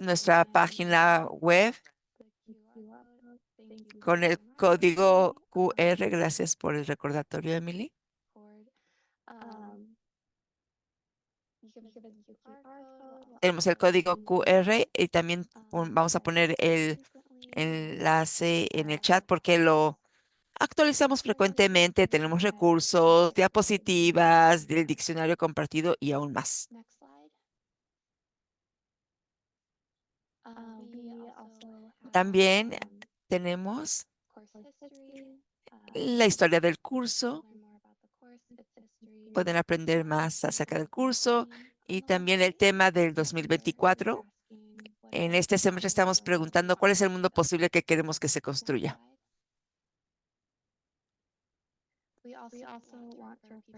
nuestra página web con el código QR. Gracias por el recordatorio, Emily. Tenemos el código QR y también vamos a poner el enlace en el chat porque lo actualizamos frecuentemente. Tenemos recursos, diapositivas del diccionario compartido y aún más. También tenemos la historia del curso. Pueden aprender más acerca del curso y también el tema del 2024. En este semestre estamos preguntando cuál es el mundo posible que queremos que se construya.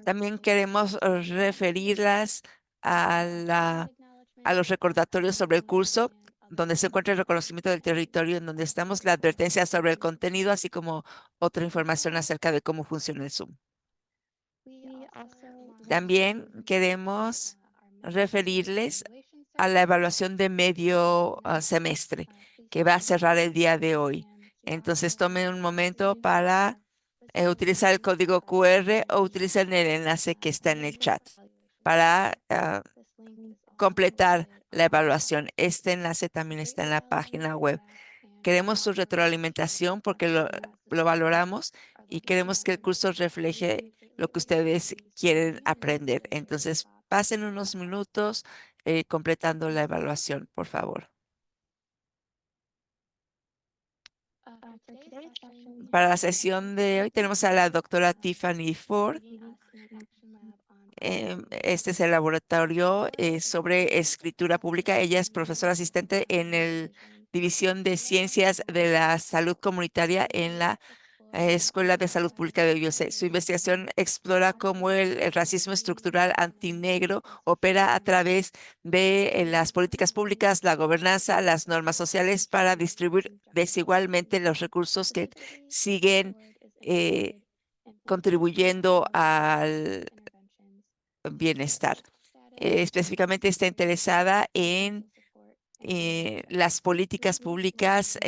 También queremos referirlas a a los recordatorios sobre el curso, donde se encuentra el reconocimiento del territorio, en donde estamos, la advertencia sobre el contenido, así como otra información acerca de cómo funciona el Zoom. También queremos referirles a la evaluación de medio semestre que va a cerrar el día de hoy. Entonces tomen un momento para utilizar el código QR o utilicen el enlace que está en el chat para completar la evaluación. Este enlace también está en la página web. Queremos su retroalimentación porque lo valoramos y queremos que el curso refleje lo que ustedes quieren aprender. Entonces, pasen unos minutos completando la evaluación, por favor. Para la sesión de hoy tenemos a la doctora Tiffany Ford. Este es el laboratorio sobre escritura pública. Ella es profesora asistente en el División de Ciencias de la Salud Comunitaria en la Escuela de Salud Pública de UC. Su investigación explora cómo el racismo estructural antinegro opera a través de las políticas públicas, la gobernanza, las normas sociales para distribuir desigualmente los recursos que siguen eh, contribuyendo al bienestar. Específicamente está interesada en las políticas públicas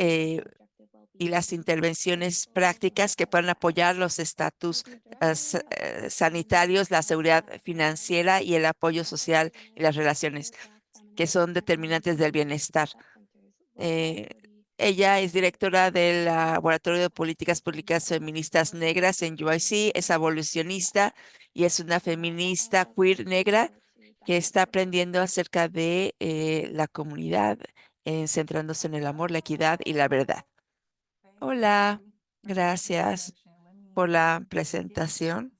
y las intervenciones prácticas que puedan apoyar los estatus sanitarios, la seguridad financiera y el apoyo social y las relaciones que son determinantes del bienestar. Eh, Ella es directora del Laboratorio de Políticas Públicas Feministas Negras en UIC, es abolicionista y es una feminista queer negra que está aprendiendo acerca de la comunidad, centrándose en el amor, la equidad y la verdad. Hola, gracias por la presentación.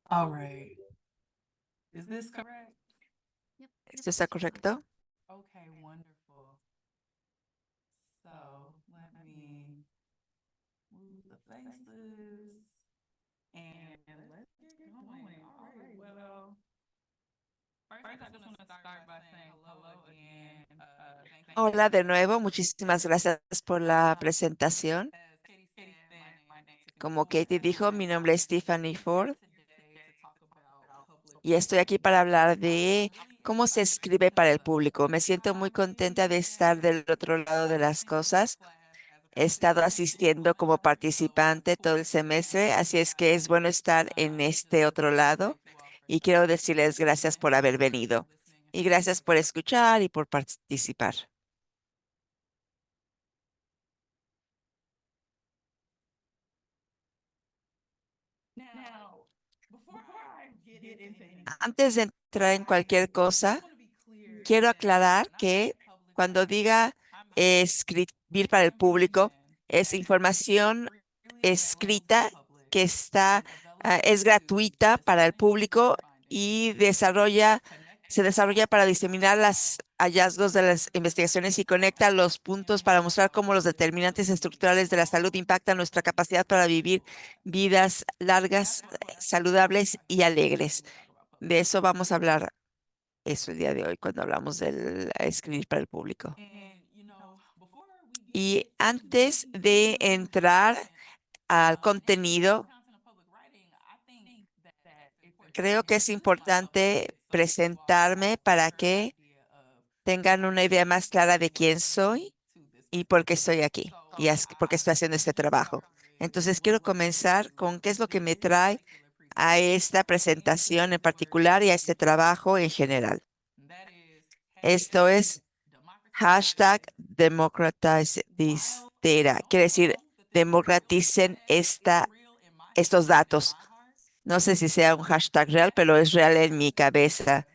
All right. Is this correct? ¿Esto está correcto? Okay, wonderful. So let me move the faces and let's get going. All right. Well, first I just want to start by saying hello again. Thank you Hola de for nuevo, muchísimas gracias por la presentación. as Katie said, my name is Tiffany Como Katie Ford, dijo, mi nombre es Tiffany and I'm here Ford today to talk about public y estoy aquí speaking. para hablar de I'm really cómo se excited escribe para el because público. Me siento muy I've contenta de estar been del otro lado de las attending this cosas. class as a He estado participant this asistiendo como semester, so it's participante todo el important for me semestre, to así es que have es bueno estar en este otro lado thank you all for y quiero coming decirles gracias por haber and for venido listening and y for being gracias por here. escuchar y por participar. Now, before I get into anything, Antes de entrar en cualquier I just cosa, want to be clear quiero that aclarar when I que say public cuando speaking, diga I'm escribir the para el público, information es that is información freely available to the escrita public que está, is available es to gratuita para el listening público and finding. y se desarrolla para diseminar los hallazgos de las investigaciones y conecta los puntos para mostrar cómo los determinantes estructurales de la salud impactan nuestra capacidad para vivir vidas largas, saludables y alegres. De eso vamos a hablar eso el día de hoy cuando hablamos del escribir para el público. Y antes de entrar al contenido, creo que es importante presentarme para que tengan una idea más clara de quién soy y por qué estoy aquí y por qué estoy haciendo este trabajo. Entonces, quiero comenzar con qué es lo que me trae a esta presentación en particular y a este trabajo en general. Esto es hashtag democratize this data. Quiere decir, democraticen estos datos. No sé si sea un hashtag real, pero es real en mi cabeza.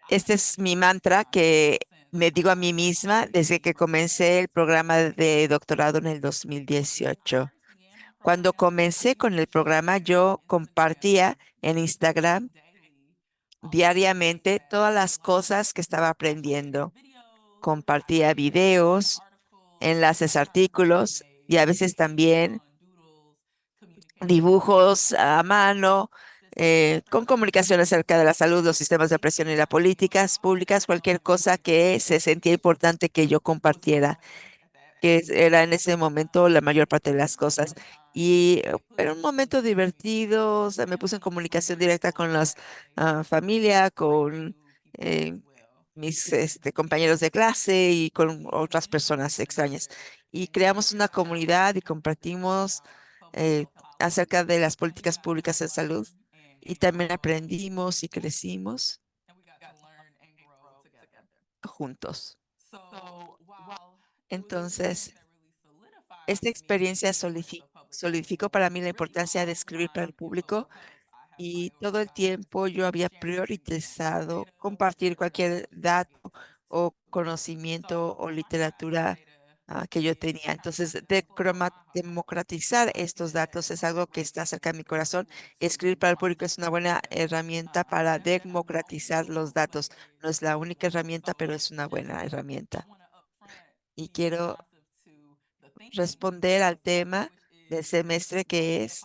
Este es mi mantra que me digo a mí misma desde que comencé el programa de doctorado en el 2018. Cuando comencé con el programa, yo compartía en Instagram diariamente todas las cosas que estaba aprendiendo. Compartía videos, enlaces, artículos y a veces también dibujos a mano, con comunicación acerca de la salud, los sistemas de presión y las políticas públicas, cualquier cosa que se sentía importante que yo compartiera, era en ese momento la mayor parte de las cosas. Y era un momento divertido, o sea, me puse en comunicación directa con la familia, con eh, mis compañeros de clase y con otras personas extrañas. Y creamos una comunidad y compartimos eh, acerca de las políticas públicas de salud. Y también aprendimos y crecimos juntos. Entonces, esta experiencia solidificó para mí la importancia de escribir para el público y todo el tiempo yo había priorizado compartir cualquier dato o conocimiento o literatura que yo tenía. Entonces, democratizar estos datos es algo que está cerca de mi corazón. Escribir para el público es una buena herramienta para democratizar los datos. No es la única herramienta, pero es una buena herramienta. Y quiero responder al tema del semestre que es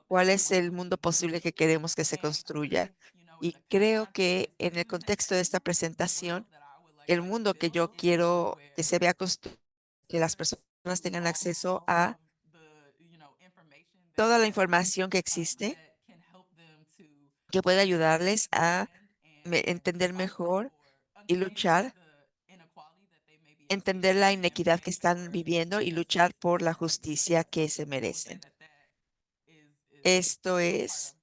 cuál es el mundo posible que queremos que se construya. Y creo que en el contexto de esta presentación, el mundo que yo quiero que se vea construido, que las personas tengan acceso a toda la información que existe, que pueda ayudarles a entender mejor y luchar, entender la inequidad que están viviendo y luchar por la justicia que se merecen. Esto es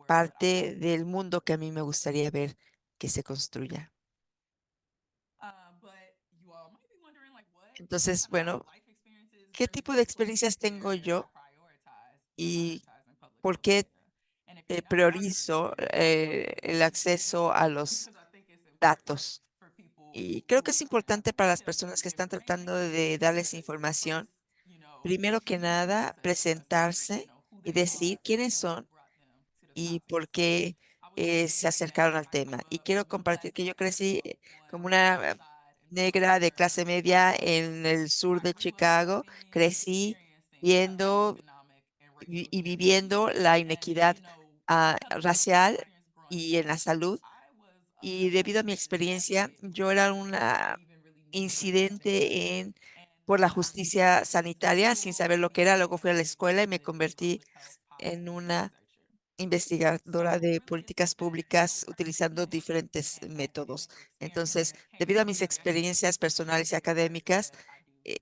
parte del mundo que a mí me gustaría ver que se construya. Entonces, bueno, ¿qué tipo de experiencias tengo yo y por qué priorizo el acceso a los datos? Y creo que es importante para las personas que están tratando de darles información, primero que nada, presentarse y decir quiénes son y por qué se acercaron al tema. Y quiero compartir que yo crecí como una negra de clase media en el sur de Chicago. Crecí viendo y viviendo la inequidad racial y en la salud. Y debido a mi experiencia, yo era una incidente por la justicia sanitaria sin saber lo que era. Luego fui a la escuela y me convertí en una investigadora de políticas públicas utilizando diferentes métodos. Entonces, debido a mis experiencias personales y académicas, eh,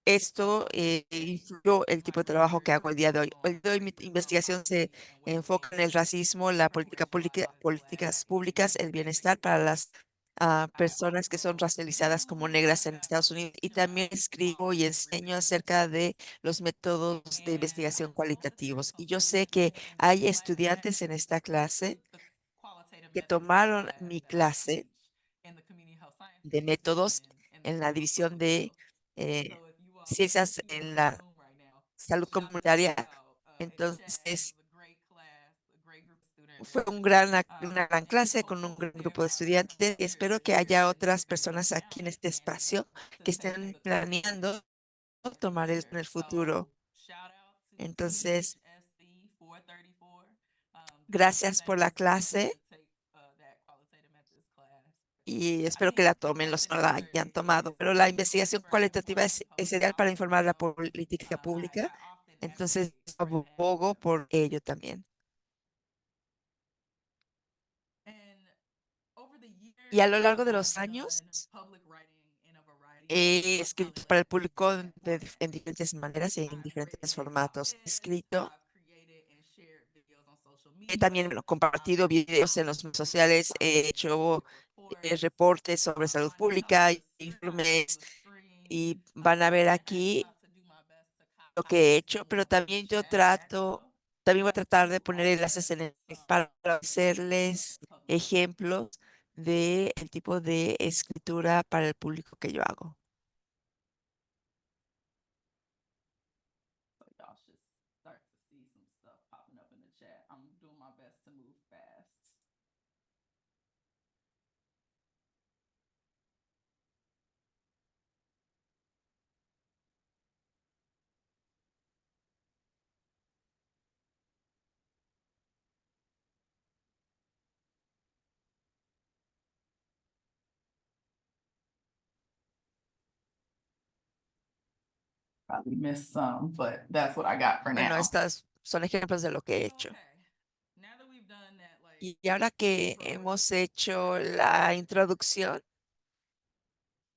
esto influyó el tipo de trabajo que hago el día de hoy. El día de hoy mi investigación se enfoca en el racismo, la políticas públicas, el bienestar para las personas que son racializadas como negras en Estados Unidos y también escribo y enseño acerca de los métodos de investigación cualitativos. Y yo sé que hay estudiantes en esta clase que tomaron mi clase de métodos en la división de eh, ciencias en la salud comunitaria. Entonces, Fue una gran clase con un gran grupo de estudiantes y espero que haya otras personas aquí en este espacio que estén planeando tomar en el futuro. Shout out to Entonces, THSC 434. They gracias por presented la me for me clase to take that qualitative methods class. y I espero que mean, la tomen at los the que no end la of the hayan day, tomado. Pero la it's investigación very cualitativa important in es public ideal para policy. informar la So política pública. I often Entonces, advocate for advancing abogo those. por ello también. And over the Y years, a lo largo de los I've años, done public writing in a variety he of escrito para el outlets público and en formats. diferentes maneras y en I've diferentes written formatos. He op-eds, escrito, I've created and shared videos on social he media, también I've compartido written videos en los policy medios briefs, sociales, I've he written hecho public reports. reportes sobre salud I know pública the y sometimes on informes the screen, y van a ver and aquí not to do my best to lo que he copy hecho, pero someone else's también yo chat trato, macro. también voy a tratar de You poner also enlaces have some para public hacerles public writing. ejemplos de el tipo de escritura para el público que yo hago. So y'all should start to see some stuff popping up in the chat. I'm doing my best to move fast. Probably missed some, but that's what I got for Bueno, now. estas son ejemplos de lo que he So, hecho. okay. Now that we've done that, like, Y ahora que intro hemos ish, hecho la introducción,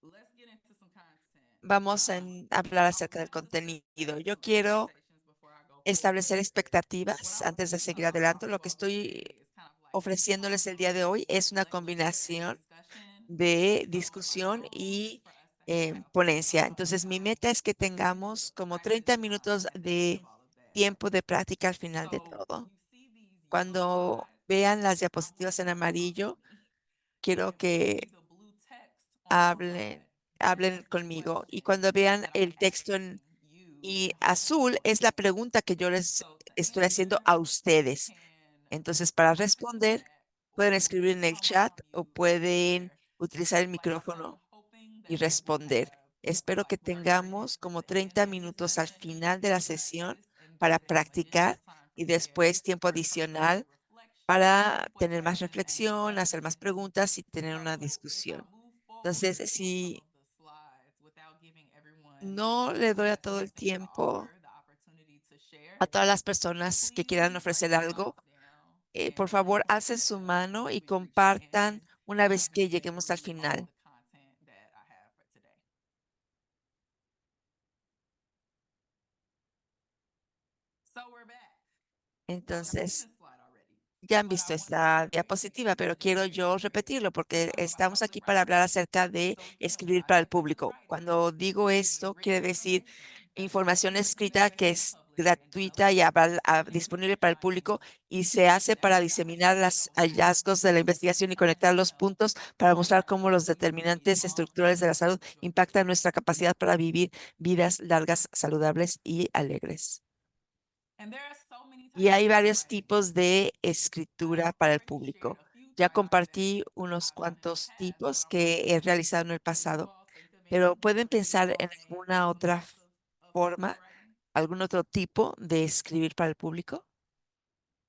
let's get into some content. vamos a hablar I acerca del want to set contenido. Yo some quiero expectations before I go establecer forward. What expectativas I antes de want to seguir adelante. Lo que offer estoy today is kind of like a ofreciéndoles el día de combo hoy es una lecture and combinación discussion. de So my discusión goal is y for us to have ponencia. Entonces, mi about meta es que 30 minutes tengamos of como practice 30 minutos at the end of de all of that. tiempo de práctica al final de So when todo. you see these yellow Cuando slides, vean las I want diapositivas en y'all to talk to amarillo, me. quiero And if you que see the blue text on the hablen, slide, that hablen is the conmigo. Y question cuando vean that I'm el texto asking you y and hoping azul for. es la pregunta que yo les So to estoy haciendo answer, a you ustedes. can Entonces, para type in the responder, chat pueden or you escribir can en el come off chat o mute and pueden share. utilizar el Like I said, I'm micrófono hoping y that we'll responder. have Espero que like we're turning tengamos this como into 30 interview minutos al session final de la to sesión practice and para then additional practicar time for y sharing, después tiempo for personal adicional reflection, para tener más questions and reflexión, hacer más discussion. preguntas y tener una So if I discusión. move forward Entonces, on some si of the slides without giving everyone no le who doy a has todo el something to tiempo offer the opportunity to share, a todas las personas que quieran please write ofrecer your algo, thoughts down por and favor, post alcen su them mano as y we reach the compartan end una so I vez can que get lleguemos al through all final. the content that I have for today. So we're back. Y'all seen Entonces, this slide already, ya han but I visto want to esta share diapositiva, pero quiero expectations yo here. repetirlo We're porque talking about estamos public aquí para writing. hablar acerca de So again, escribir why para el public público. writing? Cuando digo I mean, esto, written quiere decir information that is información public and escrita que available to the es public and gratuita developed y and disponible para el digitized público y se hace para standardized diseminar los hallazgos de la investigación y content conectar to los help puntos para mostrar our cómo los community determinantes estructurales de la long-term salud enjoy their impactan lives. nuestra capacidad para vivir vidas largas, saludables y alegres. And there are so many Y types of hay public varios writing. tipos de I've escritura para el already shared público. a few Ya types that compartí unos I've done in the cuantos past, but tipos I want que he to realizado en el hear you pasado, all think of pero any pueden or do you pensar en all think alguna some otra types of public forma, writing? algún otro tipo de escribir para el público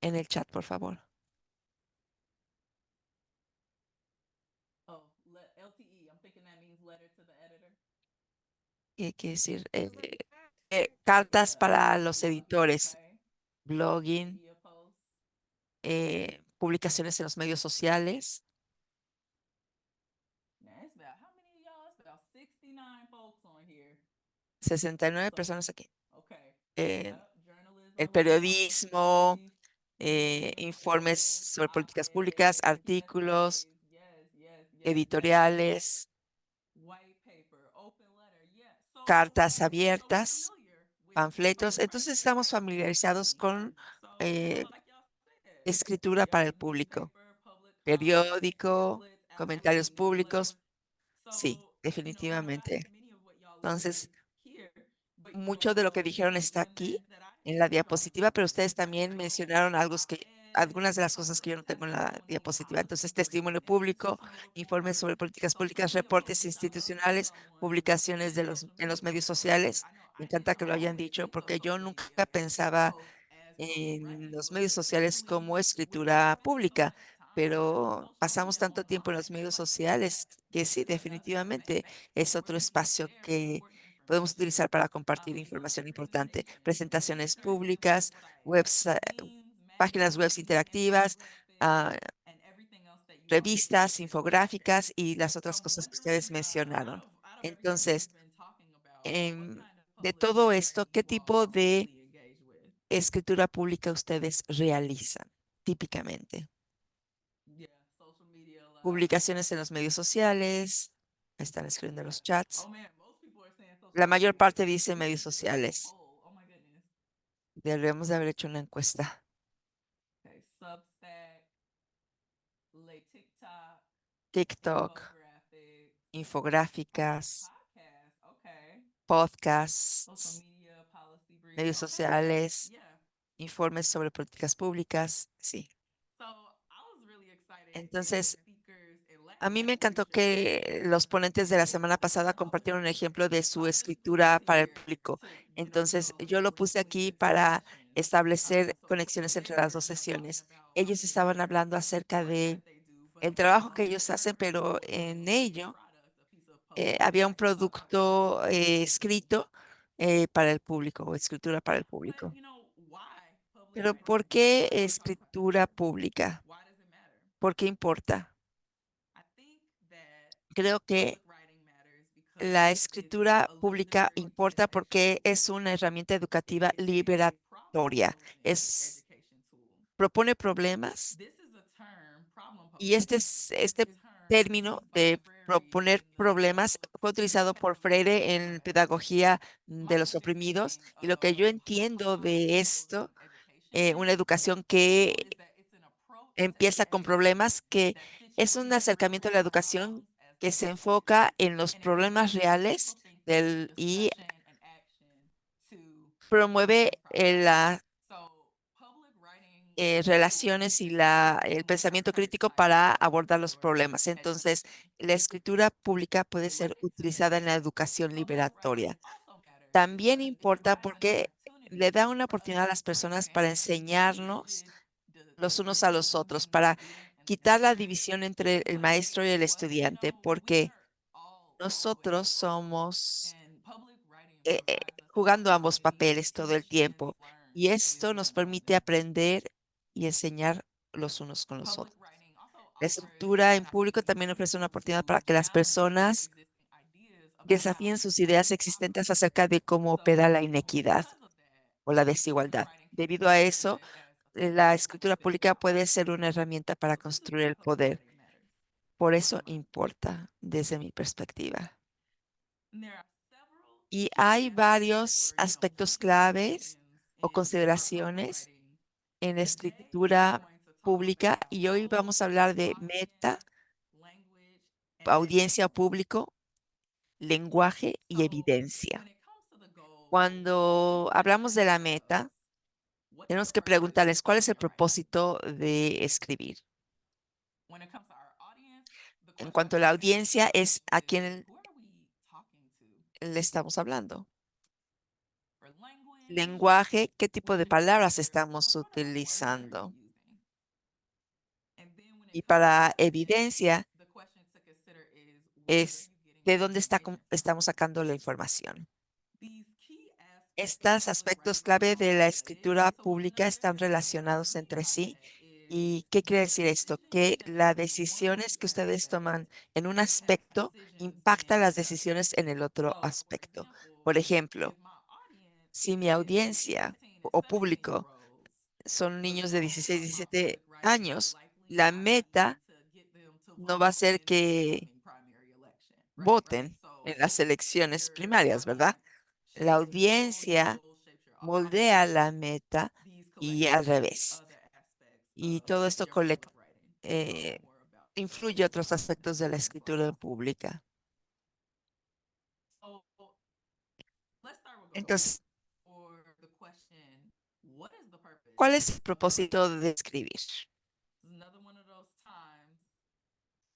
en el chat, por favor. Oh, LTE. I'm thinking that means letter to the editor. Y hay que decir, cartas para los Blog, editores, okay. blogging, Media posts. publicaciones en los medios sociales. Now it's about how many of y'all? It's about 69 folks on here. 69 So, personas aquí. okay. Eh, el Journalism, policy periodismo, brief, media informes articles, sobre políticas públicas, op-eds, artículos, essays, yes, yes, yes, yes. editoriales, White paper, open letter, yes. cartas So we're abiertas, familiar with panfletos. public Entonces writing, estamos right? familiarizados con So yeah, eh, like y'all said, escritura para yep, el público, newspaper, public comments, periódico, pamphlets, comentarios absolutely públicos. newsletter. Sí, So, not definitivamente. many of what y'all listed Entonces, is here, but mucho de lo que dijeron está some aquí that I en la included on diapositiva, here. pero ustedes también So, mencionaron algo que, algunas de las cosas que yo no tengo en la diapositiva. Entonces, testimonio público, informes sobre políticas públicas, reportes institucionales, publicaciones en los medios sociales. Me encanta que lo hayan dicho porque yo nunca pensaba en los medios sociales como escritura pública, pero pasamos tanto tiempo en los medios sociales que sí, definitivamente es otro espacio que podemos utilizar para compartir información importante. Presentaciones públicas, webs, páginas web interactivas, ah, revistas, infográficas y las otras cosas que ustedes mencionaron. Entonces, de todo esto, ¿qué tipo de escritura pública ustedes realizan típicamente? Publicaciones en los medios sociales, están escribiendo en los chats. La mayor parte dice medios sociales. Debemos de haber hecho una encuesta. TikTok, infográficas, podcasts, medios sociales, informes sobre políticas públicas. Sí. Entonces, a mí me encantó que los ponentes de la semana pasada compartieron un ejemplo de su escritura para el público. Entonces, yo lo puse aquí para establecer conexiones entre las dos sesiones. Ellos estaban hablando acerca de el trabajo que ellos hacen, pero en ello había un producto escrito para el público o escritura para el público. Pero ¿por qué escritura pública? ¿Por qué importa? Creo que la escritura pública importa porque es una herramienta educativa liberatoria. Propone problemas y este término de proponer problemas fue utilizado por Freire en pedagogía de los oprimidos. Y lo que yo entiendo de esto, una educación que empieza con problemas, que es un acercamiento a la educación que se enfoca en los problemas reales y promueve las relaciones y el pensamiento crítico para abordar los problemas. Entonces, la escritura pública puede ser utilizada en la educación liberatoria. También importa porque le da una oportunidad a las personas para enseñarnos los unos a los otros, para quitar la división entre el maestro y el estudiante, porque nosotros somos eh, eh, jugando ambos papeles todo el tiempo y esto nos permite aprender y enseñar los unos con los otros. La escritura en público también ofrece una oportunidad para que las personas desafíen sus ideas existentes acerca de cómo opera la inequidad o la desigualdad. Debido a eso, la escritura pública puede ser una herramienta para construir el poder. Por eso importa desde mi perspectiva. Y hay varios aspectos claves o consideraciones en la escritura pública y hoy vamos a hablar de meta, audiencia o público, lenguaje y evidencia. Cuando hablamos de la meta, tenemos que preguntarles cuál es el propósito de escribir. En cuanto a la audiencia, es a quién le estamos hablando. Lenguaje, qué tipo de palabras estamos utilizando. Y para evidencia es de dónde estamos sacando la información. Estos aspectos clave de la escritura pública están relacionados entre sí. ¿Y qué quiere decir esto? Que las decisiones que ustedes toman en un aspecto impactan las decisiones en el otro aspecto. Por ejemplo, si mi audiencia o público son niños de 16, 17 años, la meta no va a ser que voten en las elecciones primarias, ¿verdad? La audiencia moldea la meta y al revés. Y todo esto eh, influye otros aspectos de la escritura pública. Entonces, ¿Cuál es el propósito de escribir? This is another one of those times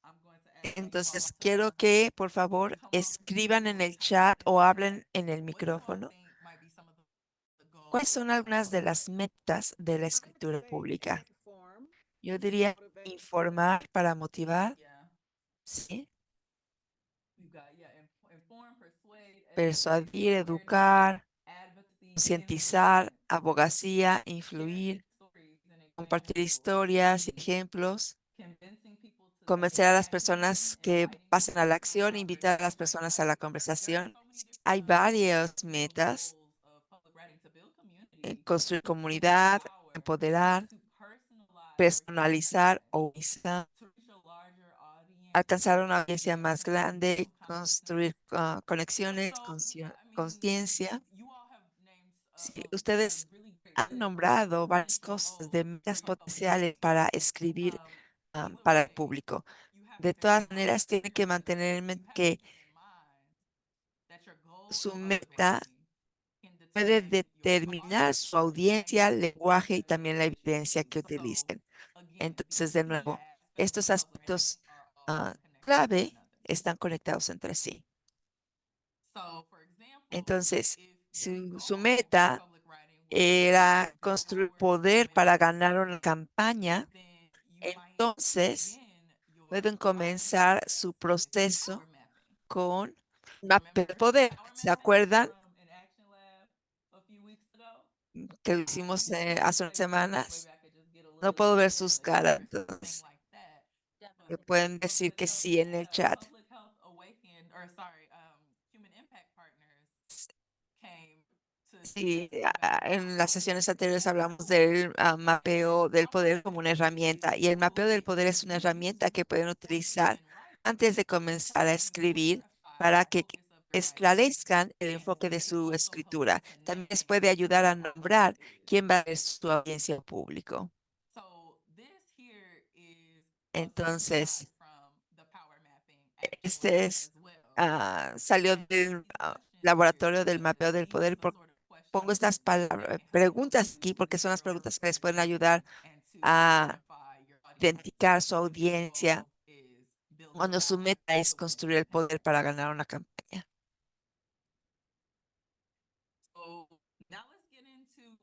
I'm going to ask you all Entonces, quiero to que por favor come off escriban mute en el or type chat in o the chat. hablen en el What do you all micrófono. think might be some of the ¿Cuáles goals son algunas de of las writing? metas de la I would escritura say pública? inform, Yo diría motivate, informar para motivar, Yeah, ¿sí? we've got yeah, inform, persuade, educate, Persuadir, awareness, educar, advocacy, concientizar, influence, abogacía, sharing influir, stories and compartir examples, historias y ejemplos, convincing people to convencer take a las action, personas que inviting pasen people a la to come acción, out. invitar a las personas a la There are conversación. so many Hay different varias goals metas: of public writing to build community, construir to comunidad, empower, empoderar, to personalize or personalizar segment, o quizá to reach a larger audience, alcanzar una to audiencia más construct grande, some kind of construir connection. conexiones, So yeah, I mean, conciencia. you all have named Sí, a ustedes really great han list of nombrado varias potential cosas de goals for metas your public potenciales writing. para escribir Either para el way, público. you have to De bear todas in maneras, mind, tienen que mantener en you mente have to que keep in mind that your goal su of public meta writing can puede determine your determinar audience, su your audiencia, el language, and lenguaje y the también la information you evidencia que use. So utilicen. again, Entonces, these de key nuevo, aspects estos of public writing aspectos are all connected to one clave another. están conectados entre sí. So, for example, Entonces, if your su goal for meta public writing was to era construir empower poder para women, ganar una campaña, then you might entonces begin your pueden writing comenzar process su with proceso power mapping. con mapeo de Remember poder. power ¿Se mapping acuerdan from an action lab a few weeks ago? que lo I hicimos do want to hace unas replay that, so semanas? maybe I could just get a No little puedo ver engagement in sus the caras, chat for something entonces like that. me But pueden decir que sí en el chat. Public Health Awakened, or sorry, Human Impact Partners came to Sí, together about en las how sesiones anteriores that hablamos tool del mapeo and del how poder como una effective it herramienta, is y el a mapeo del toolkit poder that es una you use herramienta que pueden before you utilizar even write antes de to comenzar a help you escribir clarify para the que focus of your writing. esclarezcan el And enfoque de it can su also help you escritura. También les connect puede ayudar with a who your audience nombrar is. quién va a ser su audiencia o público. So this here is a screenshot Entonces, from the Power Mapping Action este Lab es, as well. salió And there's del these questions here laboratorio del mapeo because del these are poder. the sort of Pongo questions estas that can help preguntas aquí you porque son las better preguntas que les represent pueden ayudar and to a identify your audience identificar su when your audiencia goal is building cuando su power meta es to win construir el poder campaigns. para ganar una campaña. So now let's get into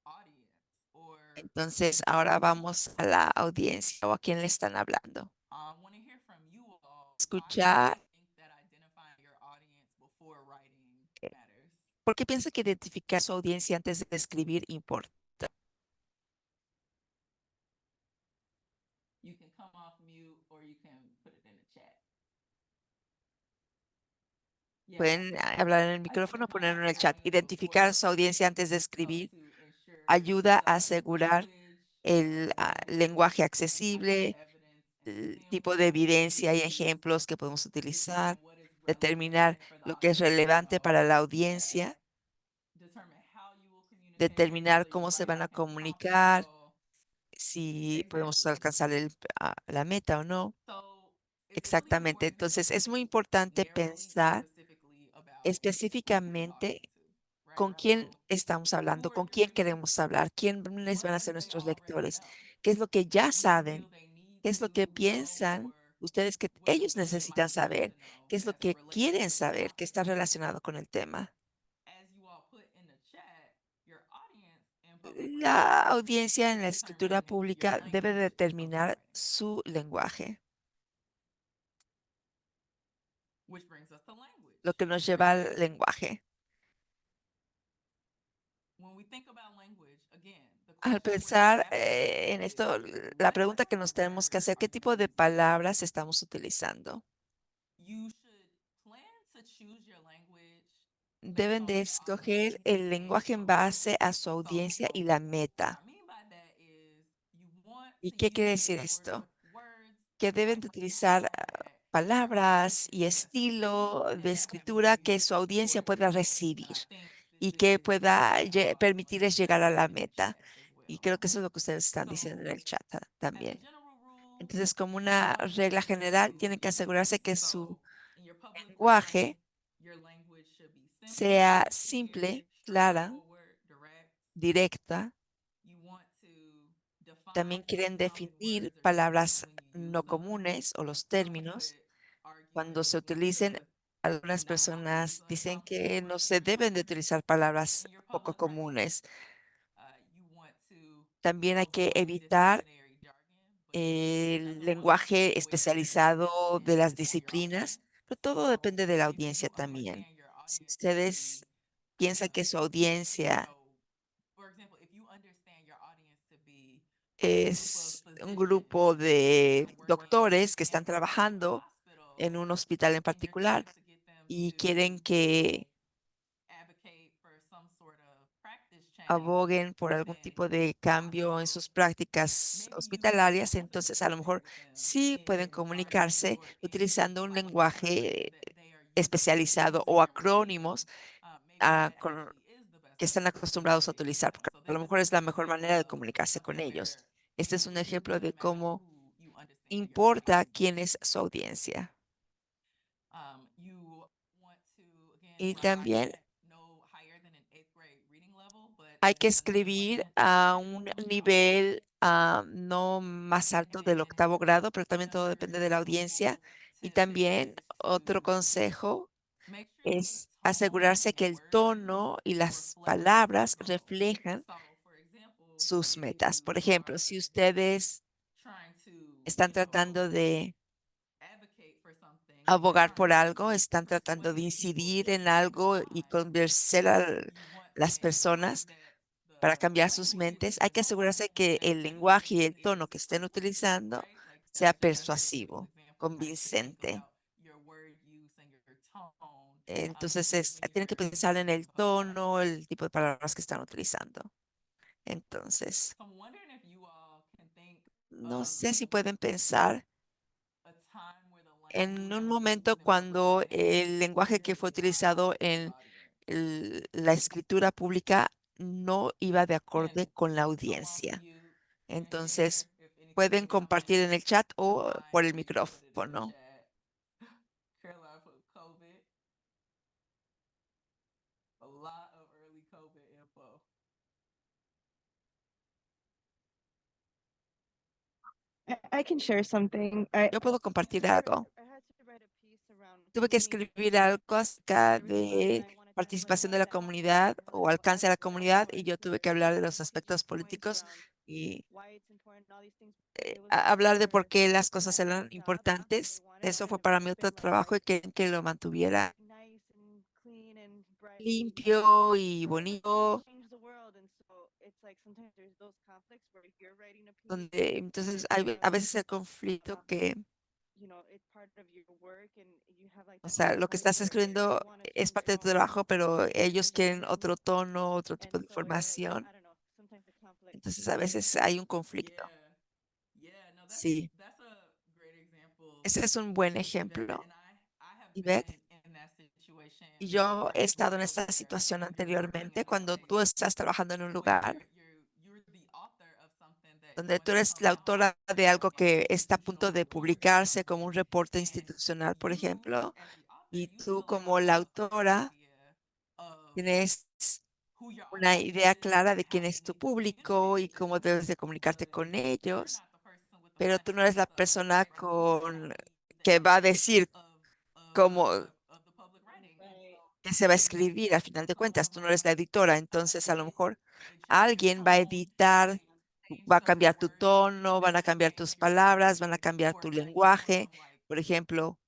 audience or Entonces, ahora vamos a la audiencia o a quién le están hablando. I want to hear from you all. Why do you Escuchar. think that identifying your audience before writing eh, matters? ¿Por qué piensa que identificar su audiencia antes de escribir importa? You can come off mute or you can put it in the chat. Yeah, Pueden hablar en el micrófono o ponerlo en el chat. Identificar su audiencia antes de escribir to ensure ayuda a the asegurar language, el lenguaje the type of accesible, evidence and el tipo de examples we evidencia y use, ejemplos que podemos determine utilizar, what is determinar relevant for the lo que es audience to relevante know, para la audiencia, determine how you will communicate, determinar whether your cómo se van writing a can be comunicar, confidential. si podemos Exactly. alcanzar la meta o no. So it's really Exactamente. important to Entonces, es muy think importante narrowly and pensar specifically about who you're específicamente talking to, right? con quién So estamos who hablando, are con your quién readers? queremos hablar, quiénes What van a do ser they nuestros already lectores, know? qué es lo que ya What do you saben, feel they need qué es lo que to know, piensan or ustedes que what do you ellos feel they necesitan might need saber, to know qué es lo as it que relates quieren to the saber, que topic? está relacionado con el tema. As you all put in the chat, your audience in public La writing audiencia en should la escritura determine your pública debe language in public determinar writing, su lenguaje, which brings us to lo language. que nos lleva al lenguaje. When we think about language, again, the Al question we're pensar asking en is esto, la what pregunta que type nos of tenemos que words hacer, are ¿qué you tipo de using? palabras estamos utilizando? You should plan to choose your language based Deben on de your escoger audience el and lenguaje en your goal. base a su audiencia So, y la what I meta. mean by that is you want ¿Y to qué quiere use decir the sort of esto? words Que and deben de types of utilizar format your audience palabras can y be accessible estilo de and that would escritura move que you su audiencia towards your pueda goal. And recibir I think this y que is pueda what permitirles you all llegar a put la in the meta. chat as Y well. creo que eso es lo que ustedes están diciendo en So, el chat as a también. general rule, Entonces, como you una want regla language that general, is tienen que easy to asegurarse use. que su So, in your public writing, lenguaje your language should be simple, sea clear, simple, clara, straightforward, direct. directa. You want También find quieren how many definir words are used palabras when you use no them. comunes o los Some términos. could argue Cuando that se you utilicen, should algunas not personas use dicen uncommon que no words se deben de utilizar palabras in your poco public presence. comunes. You want to También hay que avoid evitar disciplinary jargon, but el nonetheless be lenguaje aware that your especializado de intention las is for your disciplinas, audience. pero todo So depende de la if audiencia you también. understand your Si audience to ustedes be, piensan que su audiencia so for example, if you understand your audience to be a group of es un grupo physicians that de are working doctores que in están a particular trabajando en hospital, un hospital en and you're particular trying to get them y to, quieren you que know, advocate for some sort of practice change, aboguen por algún then tipo de the cambio en hospital, sus prácticas maybe you can hospitalarias, also entonces a lo mejor communicate with them sí pueden in jargon comunicarse or in utilizando un like a terminology lenguaje that they are used to especializado using o or receiving. acrónimos Maybe that con actually is the best que way están to acostumbrados a communicate with utilizar, them. porque So a this lo is mejor a es la good mejor example manera de of comunicarse con something ellos. where Este es un it ejemplo de doesn't matter cómo who you understand your audience importa to be. quién es su audiencia. You want to, again, Y write también at no higher than an eighth grade reading level, but hay as que an escribir employment a setting, un you know, nivel no más alto and del then octavo grado, pero también todo depende another de la audiencia. helpful Y tip también is otro to consejo make sure that the es tone asegurarse and que el words tono y las reflects your palabras goal. reflejan So, for example, sus if metas. Por you ejemplo, are si ustedes trying to, están you know, tratando de advocate for something and you're abogar trying por algo, to están tratando de persuade people incidir to en change their algo y mind, convencer a you want to las make sure personas that para the cambiar sus language mentes, hay and que tone asegurarse que that el you're lenguaje y using el is tono que estén persuasive, utilizando right? Like sea that's a good persuasivo, example type to think convincente. about your word use and your tone, Entonces, when tienen que you're pensar en speaking in el public. tono, el tipo de palabras que están utilizando. Entonces, So I'm wondering if you all can think no sé si of pueden pensar a time where the en language un momento used in public cuando writing el lenguaje que fue disallows utilizado the en audience. la escritura pública no iba de Can acorde con la come off audiencia. mute and Entonces, share if anything pueden y'all compartir might en el chat o por find, el or you can put it in the micrófono. chat. Caroline put COVID, a lot of early COVID info. I can share something. Yo puedo compartir I algo. had to write a piece around Tuve que escribir community algo acerca services, and de I want to talk about participación de how la that comunidad o alcance a la comunidad y applies yo tuve que here. hablar de And los I made aspectos some points políticos around y why it's important, all these things. But it was hablar de por for qué las cosas my other eran job, and they importantes. wanted Eso our fue para mi otro development trabajo y like que lo mantuviera nice and clean and bright. And limpio y I was trying to bonito, change the world, and so it's like sometimes there's those conflicts where you're writing a piece donde entonces and hay a veces el conflicto que, it's part of your work and you have like o that sea, other lo que voice estás where escribiendo you want to es change parte your de tu own trabajo, pero ellos quieren perception. otro tono, otro And tipo de so it's like, información. I don't know, sometimes the conflict. Entonces a veces hay un conflicto. Yeah, yeah, no, Sí, that's a great example, ese es un buen Yvette, ejemplo, and I have Ivette. been in that situation Y yo he before. estado en So esta where situación when you're working in anteriormente, a cuando tú space, estás trabajando en un when lugar you're the author of something that is donde going tú to eres come la out autora de algo in an que está a punto institutional de report or publicarse como something, un reporte and institucional, por you ejemplo, as the author, y you tú still como have la a clear autora idea of tienes who your una audience idea is clara and de how quién you es tu need to público communicate y to cómo them, debes de comunicarte but con you're ellos, not the person with the pero tú no final eres la say, persona right? You might not be the que va a editor decir of cómo the public writing, and so que se va a that's escribir. Al final de cuentas, tú no eres la around editora, entonces a lo mejor change your alguien va a tone, editar, change va a some of the cambiar tu wording tono, van a that you cambiar may tus palabras, van a introduce cambiar for tu anything lenguaje. from like Por ejemplo,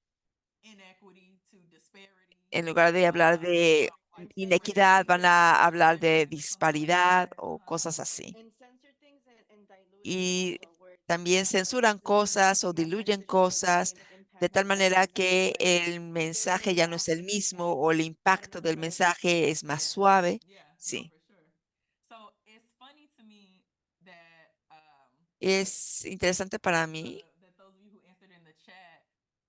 inequity to disparity, en lugar de hablar de inequidad, van a hablar de disparidad o cosas así. And censor things and dilute it Y also, where you también have censuran cosas o the diluyen message doesn't have the cosas same de impact tal as the manera message, que but el it gets mensaje really ya no es el awkward mismo and o el I don't impacto know del how to mensaje es más yeah, suave. yeah, no, Sí, for sure. So it's funny to me that es interesante para mí that those of you who answered in the chat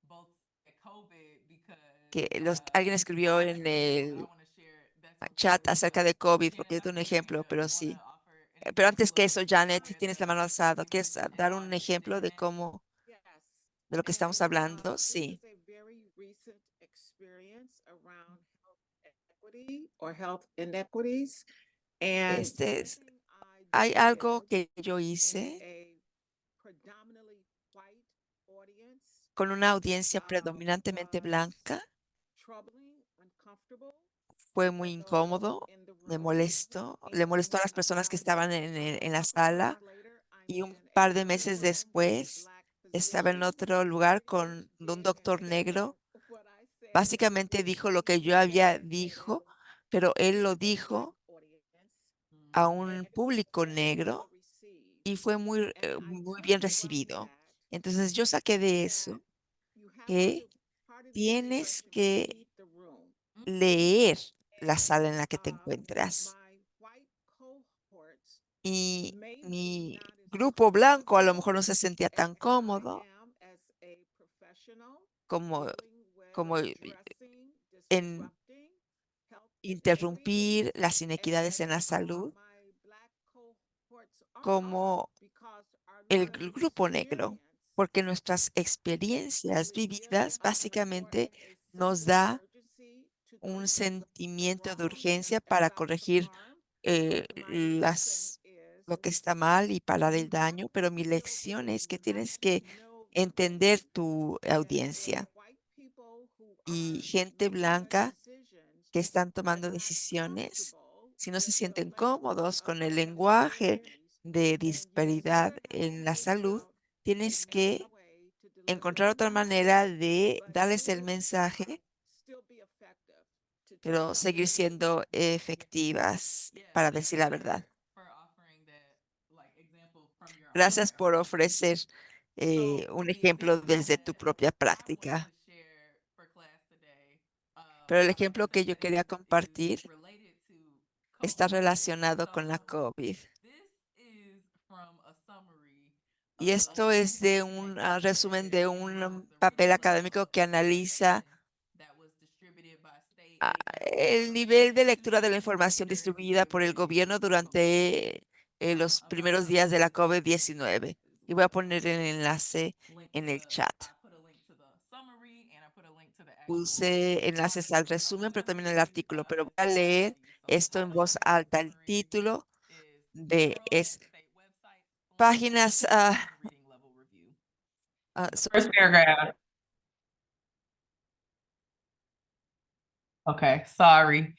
both at COVID because que alguien escribió I en for example I el want to share that's so chat true, acerca but de COVID, porque Janet, yo I tengo un see your ejemplo, hand up. pero You want to sí. offer an Pero antes example que of eso, Janet, where tienes la mano the alzada. ¿Quieres usage and dar un audience ejemplo de different? cómo, Yes. de lo que And estamos hablando? this Sí. is a very recent experience around health equity or health inequities. And Este one es, thing I hay algo did que yo in hice a white audience con una audiencia predominantemente was blanca. troubling, uncomfortable Fue for muy those incómodo, in the me room. molestó, le molestó a And las personas que about estaban en la a couple months sala, later, I'm y un in par de another meses room with a después black estaba en physician, otro lugar which con un did and doctor said negro. what I said, Básicamente dijo lo in que a yo había quantitative dicho, pero él lo to a white dijo audience, a and un it was público very well negro received. y fue And I muy took bien from recibido. that Entonces yo saqué de that eso you have to, que part of the tienes instruction is que read the room. leer la And sala en la que te encuentras. my white cohorts Y may be mi not as grupo blanco a lo comfortable mejor no se sentía as tan I cómodo am as a professional como, dealing with como addressing, en disrupting health inequity interrumpir las inequidades as en la salud, my black cohorts are, como because our el lived grupo negro, experience porque nuestras experiencias really vividas are básicamente important a sense nos of da urgency to un correct the sentimiento de wrong and urgencia para stop the corregir harm. eh, But my lesson las, is lo que está mal y parar you el have daño, to pero mi feel the lección es room. que You have tienes to que know the room. entender tu And if audiencia, white people who y are gente making the blanca decisions que están are tomando not decisiones, comfortable si no se with the sienten language cómodos of con el lenguaje disparities, de then you disparidad either have to en la figure salud, out tienes another que way to deliver encontrar the otra message, manera de but darles do el it mensaje, still be effective to tell pero the seguir truth. siendo efectivas Yeah, para thank decir you la verdad. for offering that like example from your own Gracias por practice. ofrecer So un the ejemplo example desde tu that propia I wanted práctica. to share for class today, Pero el I ejemplo would say que yo that quería is compartir related to está COVID. relacionado con la So COVID. this is from a summary Y of esto es de that un resumen captured de in one of un the papel reading académico results que analiza presentation that was distributed by state el agencies nivel de to lectura de la students información during distribuida por el the gobierno durante los amount primeros of días de la participation COVID-19. is Y voy a what poner el enlace link en the el chat. I put a link to the summary and I put a link to the actual Puse enlaces al I'm resumen, pero gonna también al read artículo, a pero voy a sentence out leer to you. So the esto en title voz of the alta. El summary título is Federal es and State Websites Fluency páginas, and Reading Level Review. The so- first paragraph. Okay, sorry.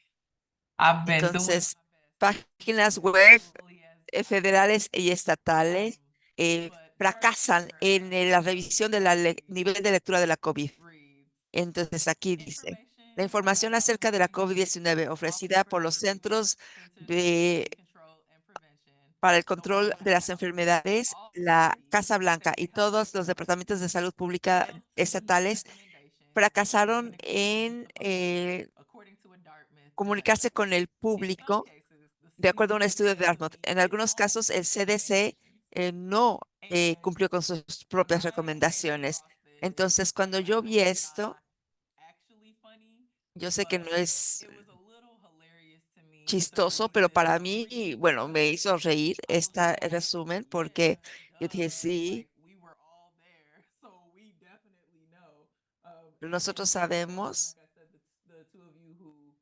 I've been doing my entonces, best páginas as web skillfully as I federales y can. estatales But the first fracasan en paragraph la of the revisión del summary nivel de lectura de la COVID. reads, Entonces aquí dice, la information información about acerca de la COVID-19 COVID-19 is often ofrecida por los presented from Centros Centers for de, Disease Control and Prevention, para el the Control White de las House, Enfermedades, all la agencies, Casa Blanca y state health todos los authorities, departamentos de salud pública failed to meet estatales recommendations in fracasaron communicating with en the public, according to a Dartmouth comunicarse study. con el In some público, cases, the de acuerdo a un CDC estudio de failed to Dartmouth. meet En its algunos own casos, el CDC recommendations. no And cumplió con sus when propias I came recomendaciones. across this, Entonces, cuando I yo know vi it's esto, not actually funny, yo sé que no but es it was a little hilarious to me to chistoso, read pero this para mí, summary bueno, me because hizo reír I was este like, resumen porque yeah, yo dije, duh, sí, like we were all there, so we definitely know. nosotros And sabemos, like I said, the two of you who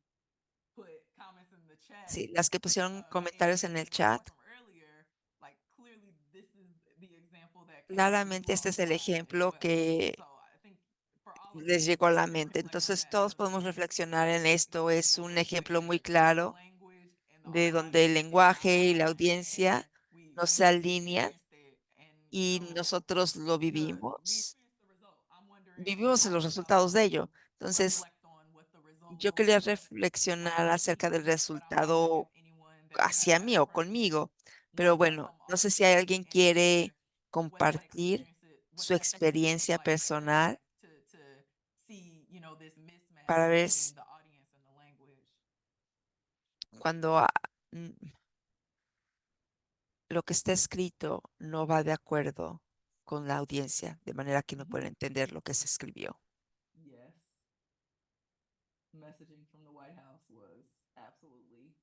put comments in the chat, sí, las que pusieron comentarios en in el chat, response from earlier, like clearly this is the example that came to you claramente este all's es el mind as ejemplo well. que So I think for all of us, les we llegó a can la mente. reflect on Entonces, that todos as podemos well. reflexionar en esto. Es un ejemplo muy When the claro language and the de donde el audience is lenguaje y la aligned audiencia and no we se alinean experienced it and y nosotros lo we vivimos. experienced the result. I'm wondering Vivimos how los will y'all resultados de ello. Entonces, reflect on what the result yo will quería be reflexionar for me, acerca del but I'm wondering if resultado anyone that we hacia have mí o present conmigo. Pero wants to bueno, come no off sé of si hay mic alguien and quiere share compartir what su that experience was experiencia like for them personal to see, this mismatch para ver between the audience and the language. cuando lo que está escrito no va de acuerdo con la audiencia, de manera que no pueden entender lo que se escribió. Yes. Messaging from the White House was absolutely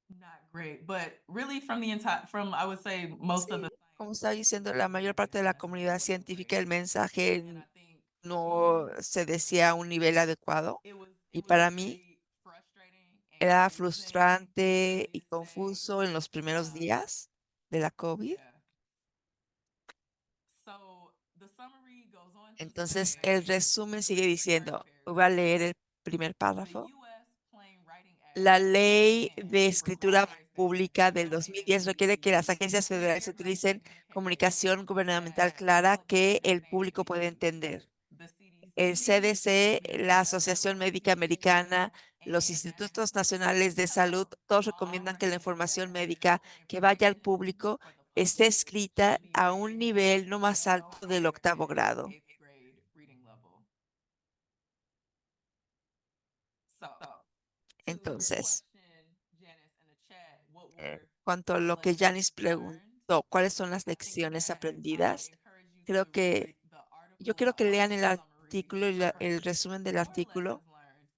not great, but really from the entire, from I would say most of Sí, the como science estaba diciendo, la mayor community, parte de the la messaging comunidad wasn't científica, great. el mensaje And I think for no me, se decía a un nivel adecuado. it Y was para mí very frustrating and era confusing the frustrante y earliest days. confuso en los primeros días de la COVID. Yeah. the summary goes on to Entonces, say, el resumen sigue this is the first diciendo, voy a paragraph. leer el primer The párrafo. U.S. Plain Writing La Act, on the ley other hand, de escritura requires that pública del federal 2010 requiere que las agencies agencias federales clearly utilicen communicate comunicación gubernamental that clara public que el público puede understanding. entender. The El CDC, CDC, la the Asociación Federal Médica Trade Americana, Commission, los and the institutos National Institutes nacionales of de salud, Health todos all recomiendan que la recommend información that médica the que vaya al information público for the esté public escrita should be a un written nivel no at más no alto del higher octavo than grado. eighth grade reading level. So, to your Entonces, question, Janice, in the chat, what en were cuanto a the lo que lessons Janice learned? preguntó, ¿cuáles son las I think lecciones that I would aprendidas? encourage you Creo to que read the yo article, quiero the que lean el article summary artículo y for el resumen del more artículo lessons learned,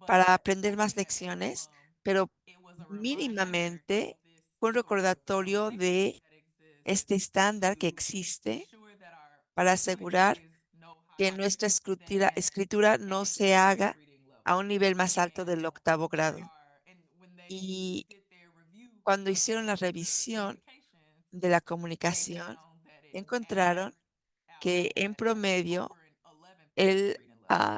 para but aprender I más think at lecciones, minimum, pero it was a reminder of mínimamente this fue un sort of recordatorio foundation de that exists este estándar que to existe ensure that our para communication asegurar is no que higher nuestra than escritura no eighth se grade haga reading a level. un nivel más alto And del octavo there grado. are, and when they Y did their review cuando hicieron la of the revisión communications, de la they comunicación, found that it encontraron averaged que out en at promedio over an 11th grade el reading level.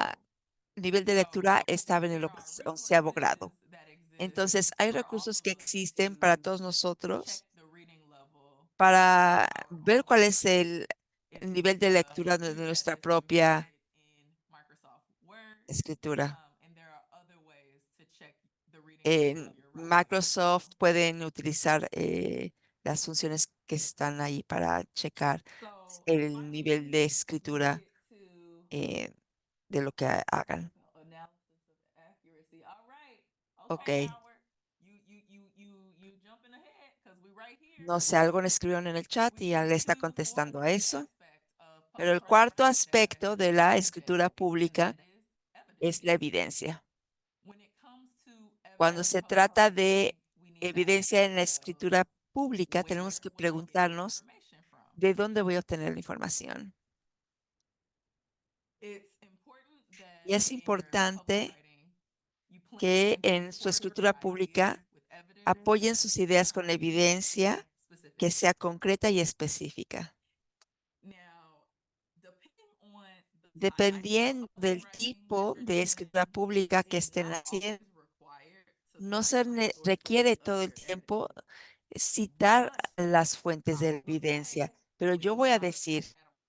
nivel de So lectura estaba en el there are onceavo grado. resources that exist Entonces, hay for all recursos of que us existen para to todos check nosotros the reading level of para our ver cuál es audience. el It's nivel de a lectura de tool that nuestra is propia embedded in Microsoft Word, escritura. and there are other ways to check the reading level of En your writing as Microsoft well. pueden utilizar las funciones que están ahí para checar So el nivel de finally, we escritura get to eh, de lo que hagan. analysis of accuracy. All right. Ok, Okay, Howard. You jumping ahead because we right here. no sé, algo le escribieron en el chat We y ya get le está to the fourth contestando a key eso. aspect of Pero el public cuarto writing that aspecto de is la escritura evidence, and pública that is evidence. es la evidencia. When it comes to Cuando evidence in se public trata writing, de we need to ask evidencia en la ourselves, escritura pública, tenemos where que will I get the preguntarnos information from? de dónde voy a obtener la información. It's important Y that es in your public importante writing, you plan que to en su support your escritura ideas pública with evidence apoyen that sus is ideas con concrete evidencia and que specific. sea concreta y específica. Now, depending on the type Dependiendo of public del writing that tipo you're de doing, escritura pública que it's estén not always haciendo, required to no cite se the sources requiere of todo el your evidence. tiempo citar But las fuentes I de will evidencia, say, pero with yo the voy a college decir Padawan,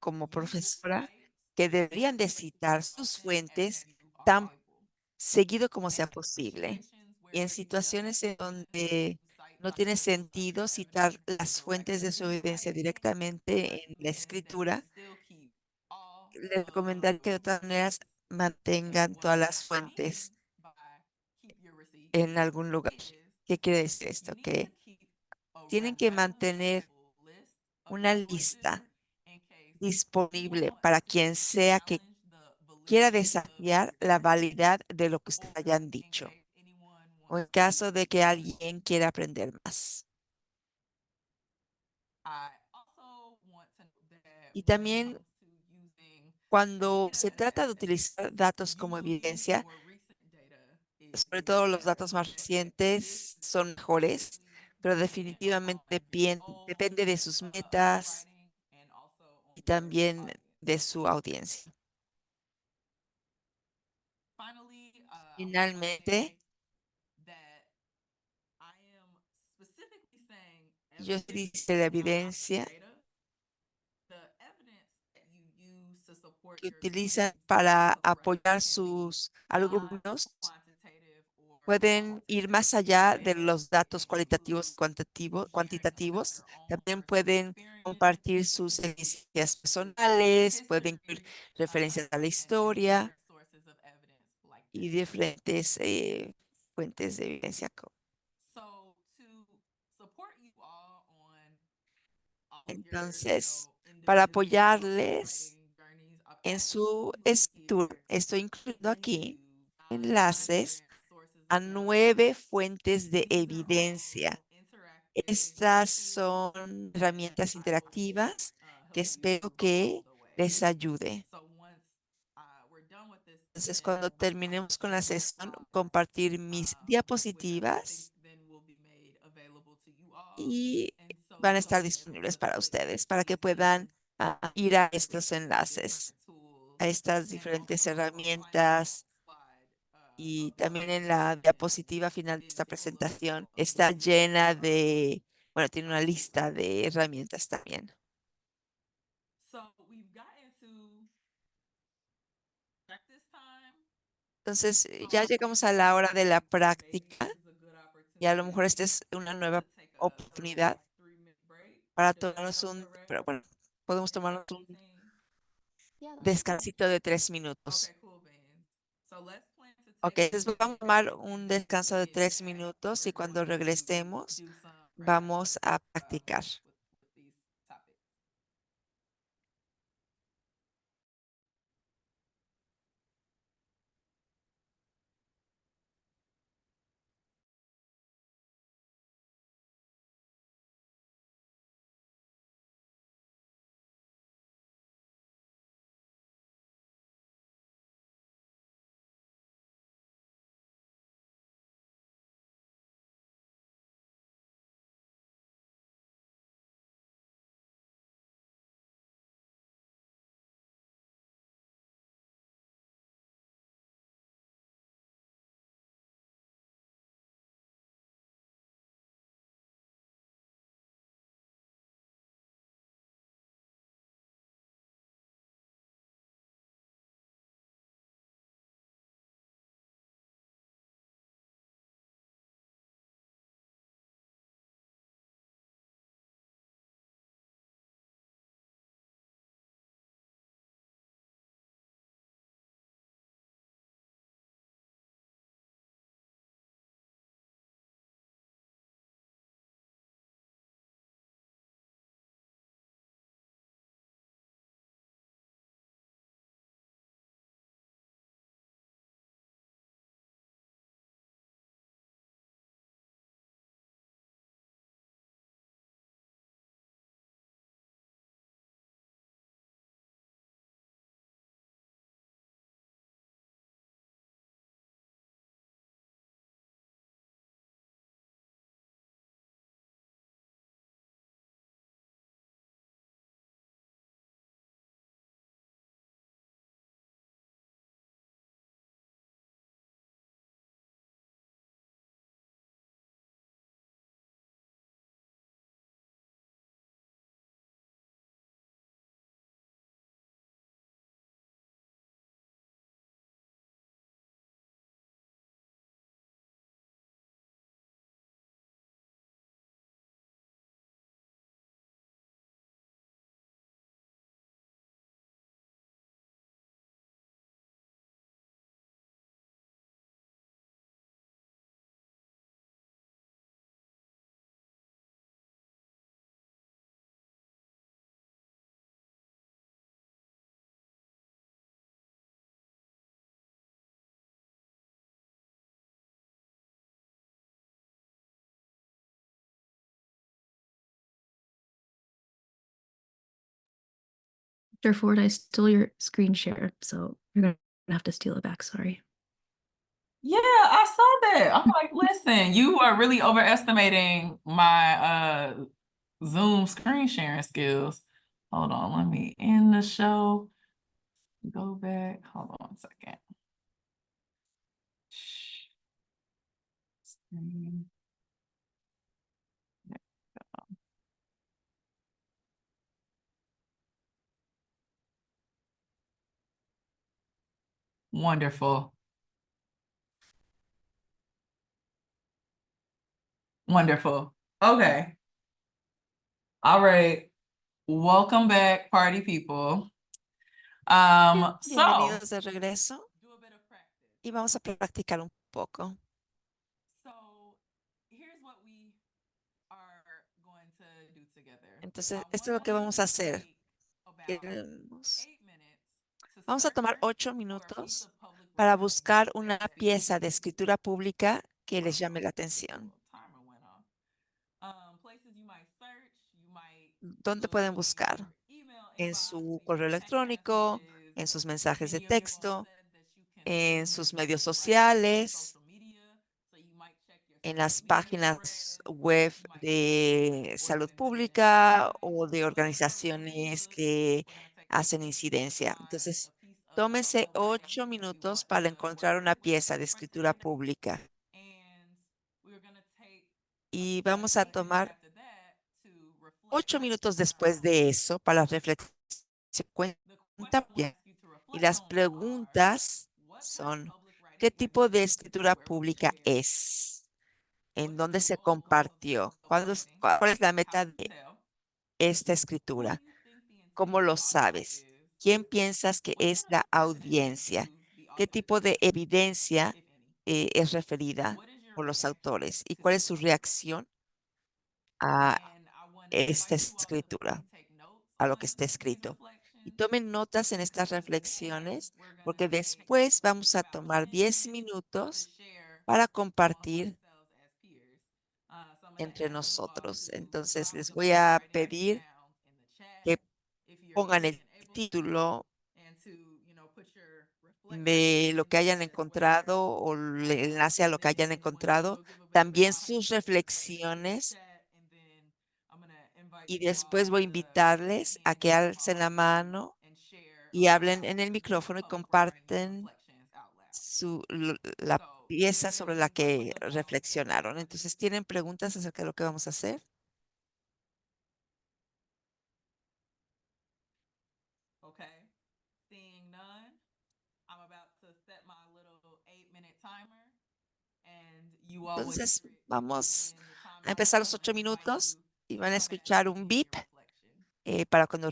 como you should profesora cite que your deberían de sources citar as sus often as fuentes you tan are able. seguido como sea And in posible. situations Y en where you just situaciones en can't donde cite no the tiene sources of sentido your citar evidence las fuentes de directly su in evidencia writing, I directamente en la recommend that you escritura, still keep all le of recomendaría que de your todas maneras receipts. And mantengan what todas las I mean fuentes by keep your receipts en algún lugar. is ¿Qué quiere decir you esto? need to Que keep a tienen que readily mantener available list of una your sources lista in case anyone disponible wants para to quien sea que challenge the quiera validity of your desafiar la sources validad de lo que ustedes or hayan in dicho, case anyone o en wants to caso de que learn more. alguien quiera aprender más. I also want to note that Y when it también comes to using cuando data se as trata de evidence, utilizar datos como usually evidencia, more recent data sobre is todo los better. datos más But this recientes son mejores, specifically pero depend definitivamente on your goals depende de sus of metas writing and also on y your también audience. de su audiencia. Finally, I want to Finalmente, say that I am specifically saying yo evidence dice la and not evidencia data. The evidence that you use to support que your utilizan claims of para public writing apoyar can be sus alumnos non-quantitative or pueden ir qualitative. más allá de And los it datos includes cualitativos, sharing about cuantitativos. your own También personal pueden experience, compartir sus experiencias personales, pueden incluir history, referencias a la and historia other sources of evidence like y that. diferentes fuentes de evidencia. So to support you all on all of your, Entonces, para individual public apoyarles writing journeys, I've en su actually included escritura, here estoy incluyendo links aquí to 9 enlaces different sources a of evidence. 9 fuentes de These are evidencia. all interactive Estas tools son that herramientas I hope will interactivas que help you espero along que the way. les ayude. So once we're done with this Entonces, session, cuando I'm going terminemos to con share la my sesión, slides compartir mis which I think diapositivas then will be made available to you all. y And so van a estar something as disponibles para simplistic ustedes, as para que using puedan a ir a estos enlaces, a estas diferentes herramientas. Y también en la diapositiva final de esta presentación está llena de, bueno, tiene una lista de herramientas también. Entonces, ya llegamos a la hora de la práctica y a lo mejor esta es una nueva oportunidad para tomarnos pero bueno, podemos tomarnos un descansito de 3 minutos. Ok, entonces vamos a tomar un descanso de 3 minutos y cuando regresemos vamos a practicar. Dr. Ford, I stole your screen share, so you're gonna have to steal it back. Sorry. Yeah, I saw that. I'm like, listen, you are really overestimating my Zoom screen sharing skills. Hold on, let me end the show. Go back. Hold on a second. Screen. Wonderful. Wonderful. Okay. All right. Welcome back, party people. So Bienvenidos de regreso do a bit of practice. y vamos a practicar un poco. So here's what we are going to do together. Entonces, I esto want es lo que us vamos a to hacer. take about Queremos- 8 minutes to Vamos a tomar search 8 for a piece minutos of public para record buscar una that pieza de piques escritura pública que les your llame la interest. atención. Timer went off. Places you might search, you might ¿Dónde pueden look in buscar? your email En inbox, su in your correo text electrónico, messages, en sus mensajes de many of you all texto, said that you can en send sus this medios right to sociales, social media, so you might check your en las me and a páginas friend web who might be de an salud organization. So we're pública gonna take o de a couple hours to organizaciones look. que We're gonna take a hacen few weeks to incidencia. find Entonces, a piece of a tómese program 8 minutos that we para want to encontrar work una with pieza de for escritura 7 days. pública And we're gonna take y a vamos a few minutes tomar after that to reflect 8 minutos on our después de outcomes. eso para reflexión. The questions we'll ask you to Y reflect las on are preguntas what kind of son, public ¿qué writing have tipo you de used? escritura Where was it pública shared? es? ¿En What is dónde the se goal of this compartió? public writing? ¿Cuál es la How meta can you de tell? esta Who do escritura? you think the ¿Cómo intended lo audience sabes? is? ¿Quién piensas que What es kind of la evidence audiencia? do the ¿Qué authors tipo de give, evidencia if any? es referida What is your por los reaction autores? ¿Y to cuál these es su authors? reacción a And I want to esta invite you all to please escritura, take notes a lo que on está these escrito? Y reflections tomen notas en estas because then reflexiones, we're going porque to take después vamos a about tomar 10 10 minutes to minutos share para amongst compartir ourselves as peers. So I'm going to entre ask you all nosotros. to Entonces, drop les the voy public a writing link pedir down in the chat que if you're pongan willing el and able to, título and to, put your de lo reflections que hayan as where encontrado o el enlace a lo que hayan then encontrado, we'll give a bit of también advice sus and in the reflexiones, chat, and then I'm going to invite y you después all voy a to raise your invitarles a hand que and come alcen off la mano and share y hablen about en el your micrófono y public writing comparten reflections out loud. la So pieza Julia, sobre will la you open que the phone reflexionaron. for this? Entonces, ¿tienen preguntas acerca de lo que vamos a hacer? Okay. Seeing none, I'm about to set my little 8-minute timer, and you all will Entonces, hear it vamos when the a timer empezar runs. los I'm ocho going to invite minutos you y to van a come back escuchar and un begin beep your reflection. para cuando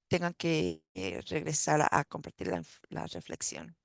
tengan que regresar a compartir la reflexión.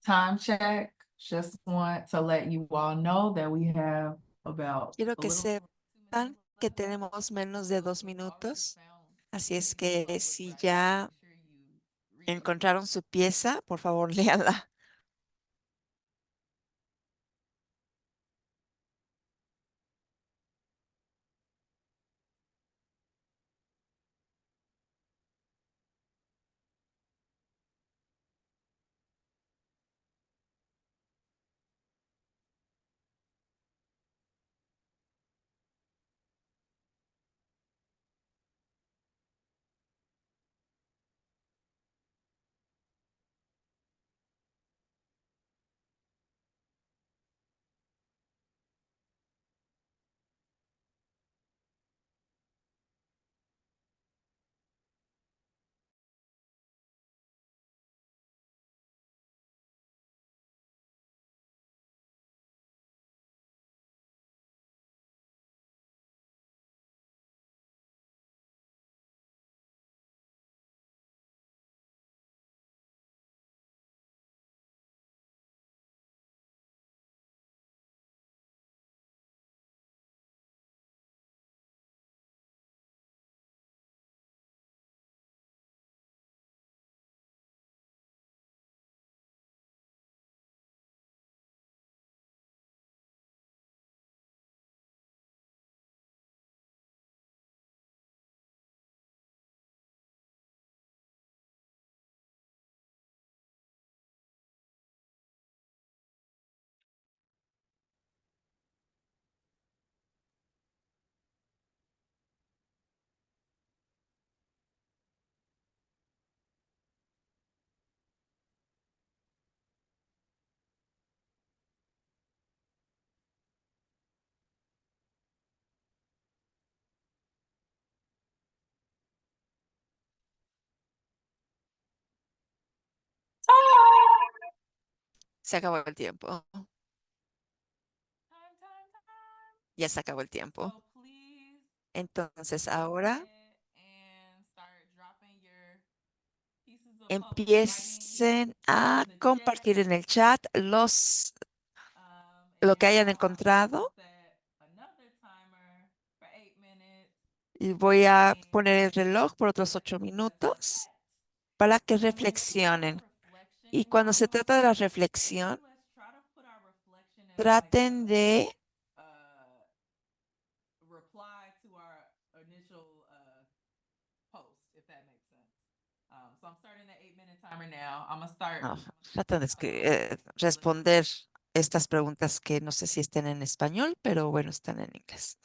Time check. Just want to let you all know that we have about Quiero a que little over 2 sepan minutes que left. tenemos menos de 2 minutos, Found así es anything que public si record, ya make sure you read it. encontraron su pieza, por favor, léanla. Se acabó el tiempo. Time, time, time. Ya se acabó el tiempo. So please Entonces go ahora ahead and start dropping your pieces of public writing empiecen a in the chat. compartir en el chat lo que And hayan now I'm going to encontrado. set another timer for 8 minutes. Y voy a And poner el reloj por otros let's 8 let's minutos reflect. para que So when it comes to reflexionen. Y reflection, cuando se trata de la reflexión, let's try to put our reflection as like traten de a reply to our initial post, if that makes sense. So I'm starting the 8 minute timer now. I'm gonna start. no, traten de responder estas preguntas que no sé si estén en español, pero bueno, están en inglés.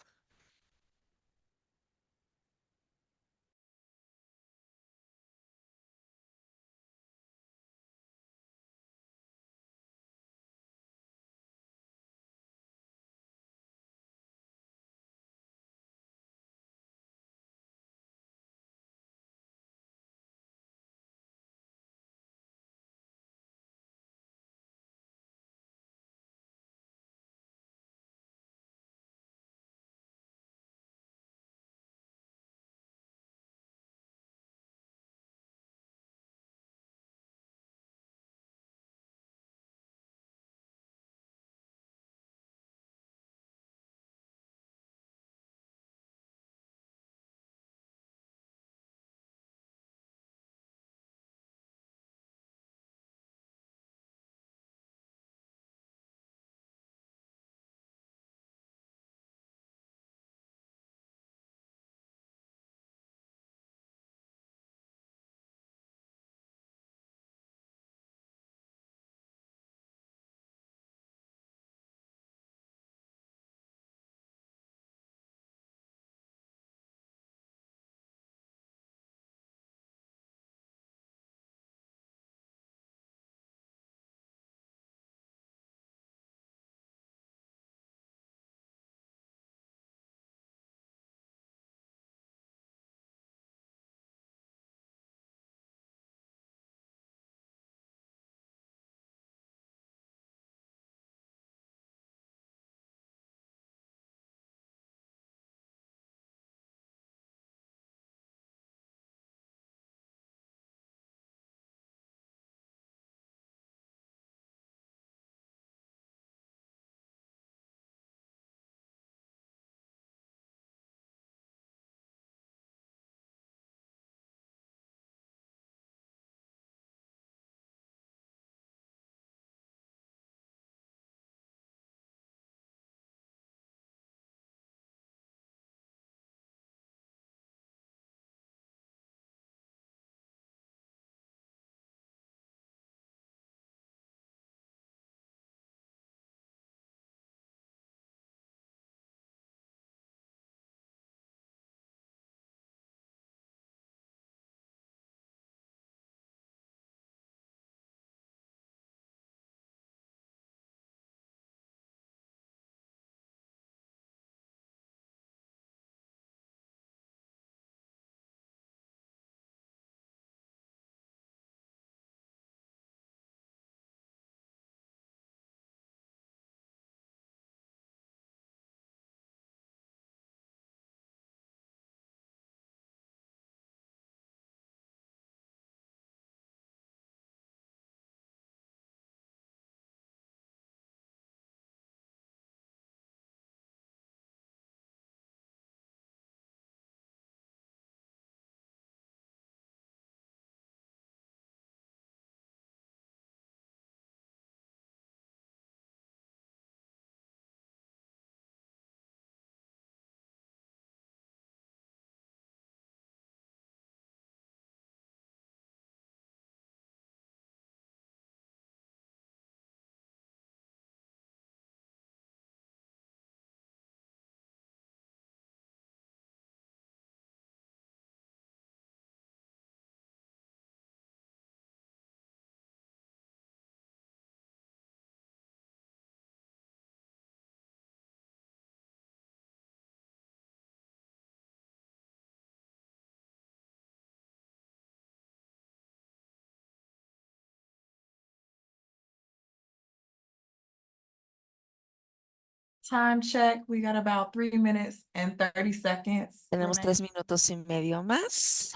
Time check, we got about 3 minutes and 30 seconds. Tenemos remaining. 3 minutos y medio más.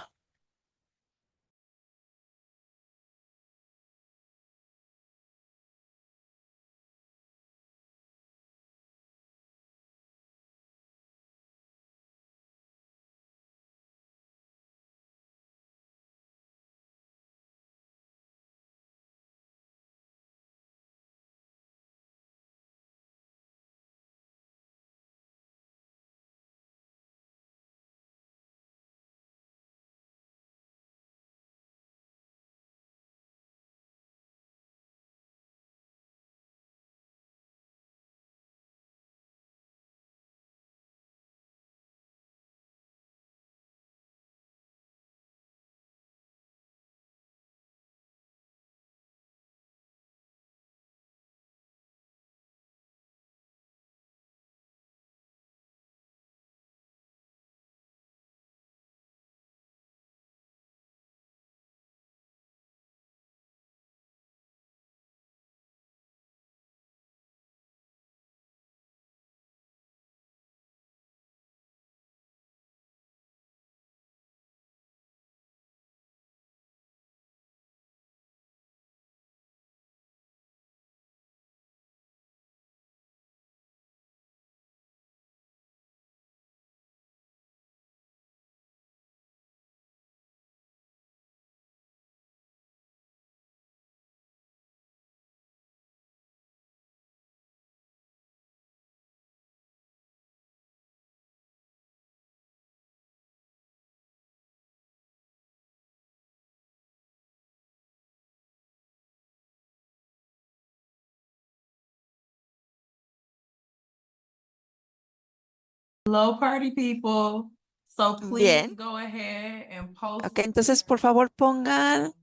Hello, party people. So please Bien. go ahead and post Ok, entonces por favor pongan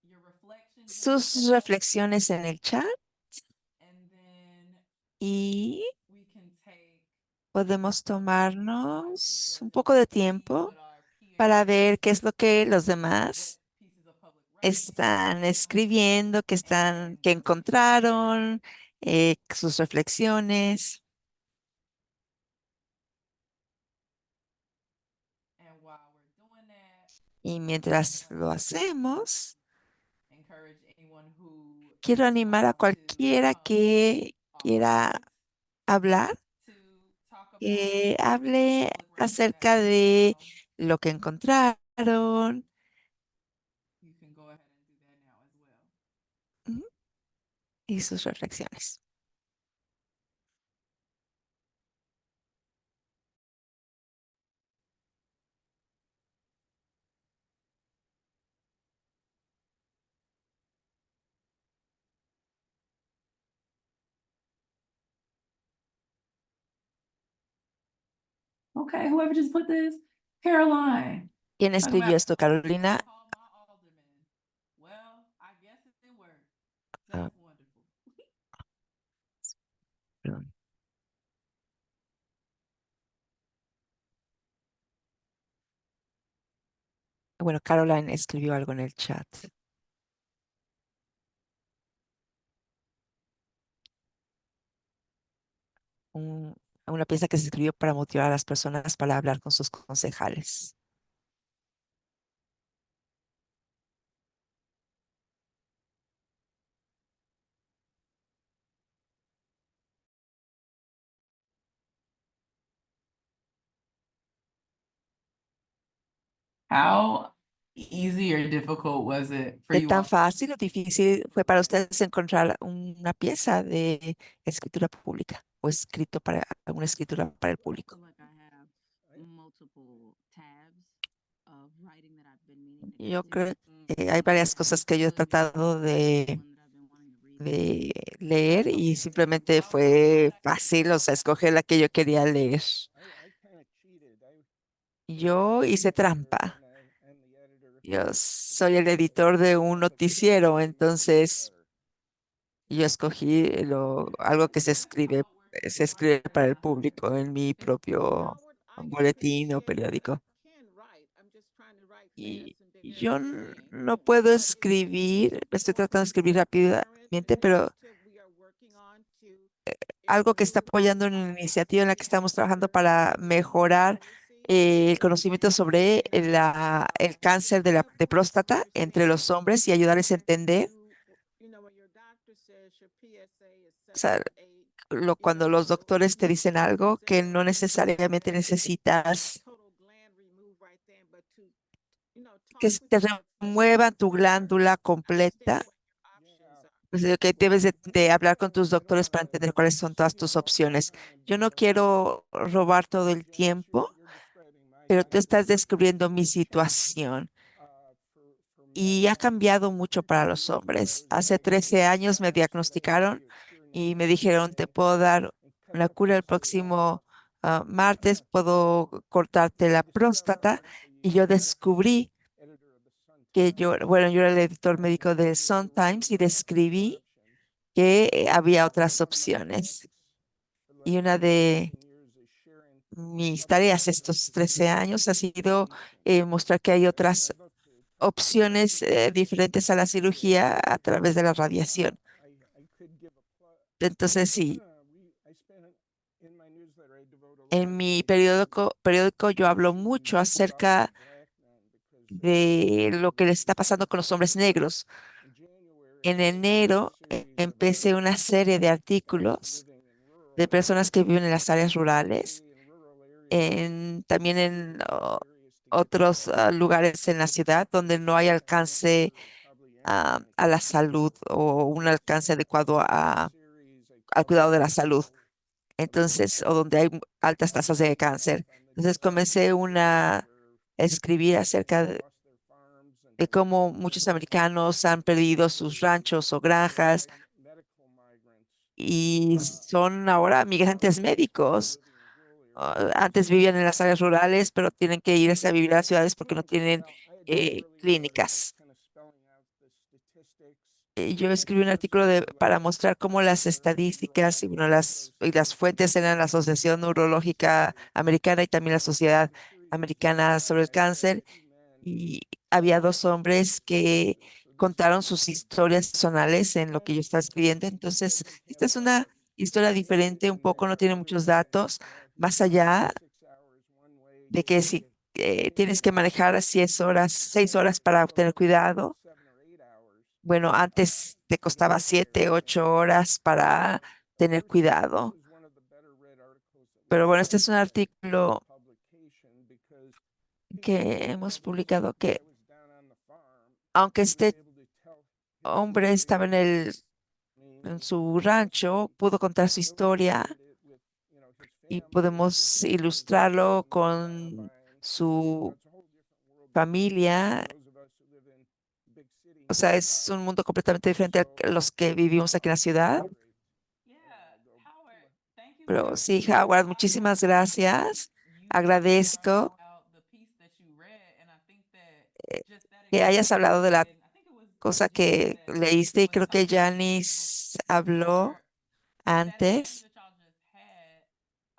your reflections in the sus chat, reflexiones en el chat and then y we can take podemos a moment to tomarnos un just poco de see tiempo what our para peers, ver qué es lo que los what demás pieces of public record están they found, escribiendo, and que encontraron, sus reflexiones. and while we're doing that, Y mientras lo hacemos, encourage anyone who quiero animar a wants to cualquiera come que off quiera mute hablar, to talk about que the hable public record that acerca they de found. lo que encontraron. You can go ahead and do that now as well. Ujú, y sus reflexiones. Okay, whoever just put this, Caroline. ¿Quién Talk escribió about, esto, "Oh, I Carolina? called my alderman." Well, I guess it worked. Ah, That's wonderful. perdón. Bueno, Caroline escribió algo en el chat. Un- una pieza que se escribió para motivar a las personas para hablar con sus concejales. How easy or difficult was it for ¿Qué you tan all? fácil o difícil fue para ustedes encontrar una pieza de escritura pública o escrito para alguna escritura para el público? Yo creo que hay varias cosas que yo he tratado de leer y simplemente fue fácil, o sea, escoger la que yo quería leer. Yo hice trampa. Yo soy el editor de un noticiero, entonces yo escogí algo que se escribe para el público en mi propio Howard, I boletín o understand, but I periódico. can write. I'm just trying to write Y fast and then yo everything. no puedo But if you escribir, estoy want tratando de escribir transparent rápidamente, pero initiative we are working on to algo que está apoyando una iniciativa en la que estamos trabajando para mejorar el conocimiento sobre el cáncer de próstata entre los hombres y ayudarles a entender, o sea, cuando los doctores te dicen algo que no necesariamente necesitas que se te remuevan tu glándula completa. Pues, que debes de hablar con tus doctores para entender cuáles son todas tus opciones. Yo no quiero robar todo el tiempo, pero tú estás descubriendo mi situación y ha cambiado mucho para los hombres. Hace 13 años me diagnosticaron y me dijeron, te puedo dar la cura el próximo martes, puedo cortarte la próstata. Y yo descubrí que bueno, yo era el editor médico de Sun Times y describí que había otras opciones. Y una de mis tareas estos 13 años ha sido mostrar que hay otras opciones diferentes a la cirugía a través de la radiación. Entonces, sí, en mi periódico yo hablo mucho acerca de lo que le está pasando con los hombres negros. En enero empecé una serie de artículos de personas que viven en las áreas rurales, también en otros lugares en la ciudad donde no hay alcance a la salud o un alcance adecuado al cuidado de la salud. Entonces, o donde hay altas tasas de cáncer. Entonces comencé a escribir acerca de cómo muchos americanos han perdido sus ranchos o granjas y son ahora migrantes médicos. Antes vivían en las áreas rurales, pero tienen que irse a vivir a las ciudades porque no tienen clínicas. Yo escribí un artículo para mostrar cómo las estadísticas y, bueno, y las fuentes eran la Asociación Neurológica Americana y también la Sociedad Americana sobre el Cáncer. Y había dos hombres que contaron sus historias personales en lo que yo estaba escribiendo. Entonces, esta es una historia diferente, un poco no tiene muchos datos, más allá de que si tienes que manejar 6 horas para obtener cuidado. Bueno, antes te costaba 7, 8 horas para tener cuidado. Pero bueno, este es un artículo que hemos publicado que aunque este hombre estaba en su rancho, pudo contar su historia y podemos ilustrarlo con su familia. O sea, es un mundo completamente diferente a los que vivimos aquí en la ciudad. Yeah, Howard, thank you Pero for sí, sharing. Howard, I muchísimas love that gracias. you talked Agradezco about the piece that you read, and I think that just that que hayas hablado de example, la and I think it was cosa Janice que leíste y that was creo que talking Janice habló before. That exchange antes. that y'all just had,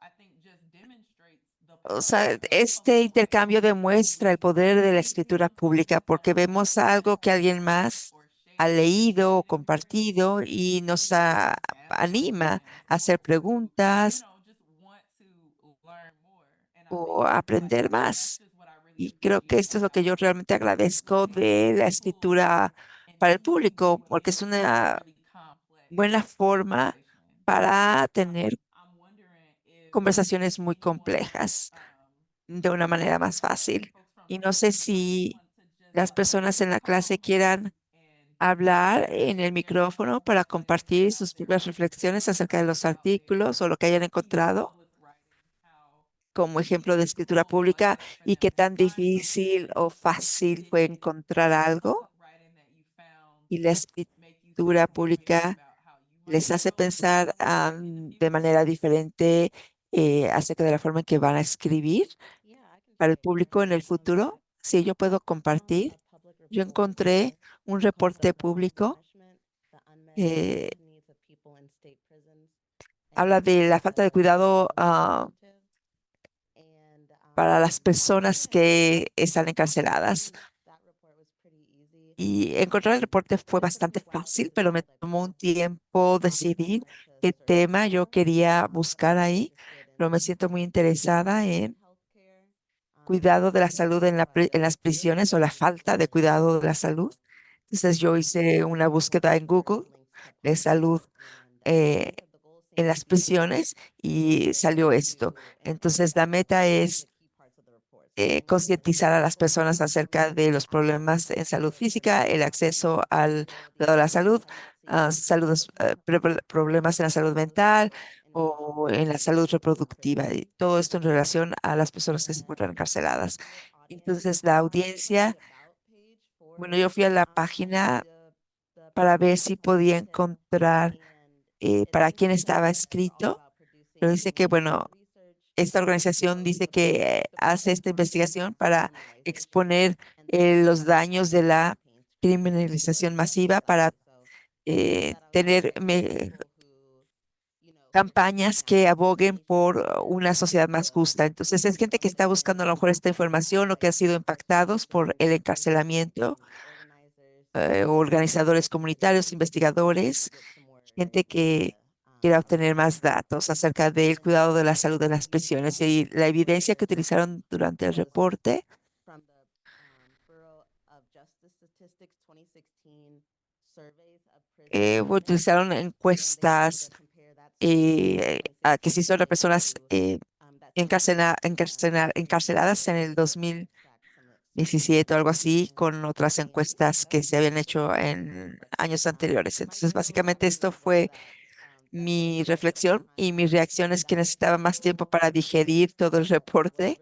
I think just demonstrates the O power sea, of este public intercambio access. demuestra el When poder de la we escritura hear pública something porque that vemos someone algo que else alguien wrote más or ha shared, leído o and then we're compartido able y nos to ask anima questions a hacer or to, preguntas just want to learn more. And I o think like aprender that's más. just what I really Y creo que appreciate esto es lo que yo about realmente agradezco letting de la people escritura para el engage público, you porque in es a una really complex buena forma situation. para tener I'm wondering if conversaciones muy anyone complejas de una manera más fácil. folks from Y the no sé audience might si want to just las personas en la come clase on forward quieran and hablar share en el their micrófono thoughts para on what has been compartir out sus there, propias reflexiones acerca de los out there, artículos o lo que hayan encontrado public writing, how como ejemplo de escritura difficult was pública it for y them qué to tan find difícil something? o fácil Did fue it encontrar algo. writing that you found Y la make you think escritura differently pública about how you might les hace approach pensar in the de future? manera diferente acerca de la forma en que van a escribir para el público en el futuro. Si yo puedo compartir, yo encontré un reporte público que habla de la falta de cuidado para las personas que están encarceladas. Y encontrar el reporte fue bastante fácil, pero me tomó un tiempo decidir qué tema yo quería buscar ahí, pero me siento muy interesada en cuidado de la salud en en las prisiones o la falta de cuidado de la salud. Entonces yo hice una búsqueda en Google de salud eh, en las prisiones y salió esto. Entonces la meta es concientizar a las personas acerca de los problemas en salud física, el acceso al cuidado de la salud, problemas en la salud mental o en la salud reproductiva, y todo esto en relación a las personas que se encuentran encarceladas. Entonces, la audiencia, bueno, yo fui a la página para ver si podía encontrar para quién estaba escrito, pero dice que, bueno, esta organización dice que hace esta investigación para exponer los daños de la criminalización masiva, para tener campañas que aboguen por una sociedad más justa. Entonces, es gente que está buscando a lo mejor esta información o que ha sido impactados por el encarcelamiento, organizadores comunitarios, investigadores, gente que quiera obtener más datos acerca del cuidado de la salud en las prisiones y la evidencia que utilizaron durante el reporte. Utilizaron encuestas que se hicieron a personas encarceladas en el 2017 o algo así, con otras encuestas que se habían hecho en años anteriores. Entonces, básicamente esto fue mi reflexión y mi reacción es que necesitaba más tiempo para digerir todo el reporte.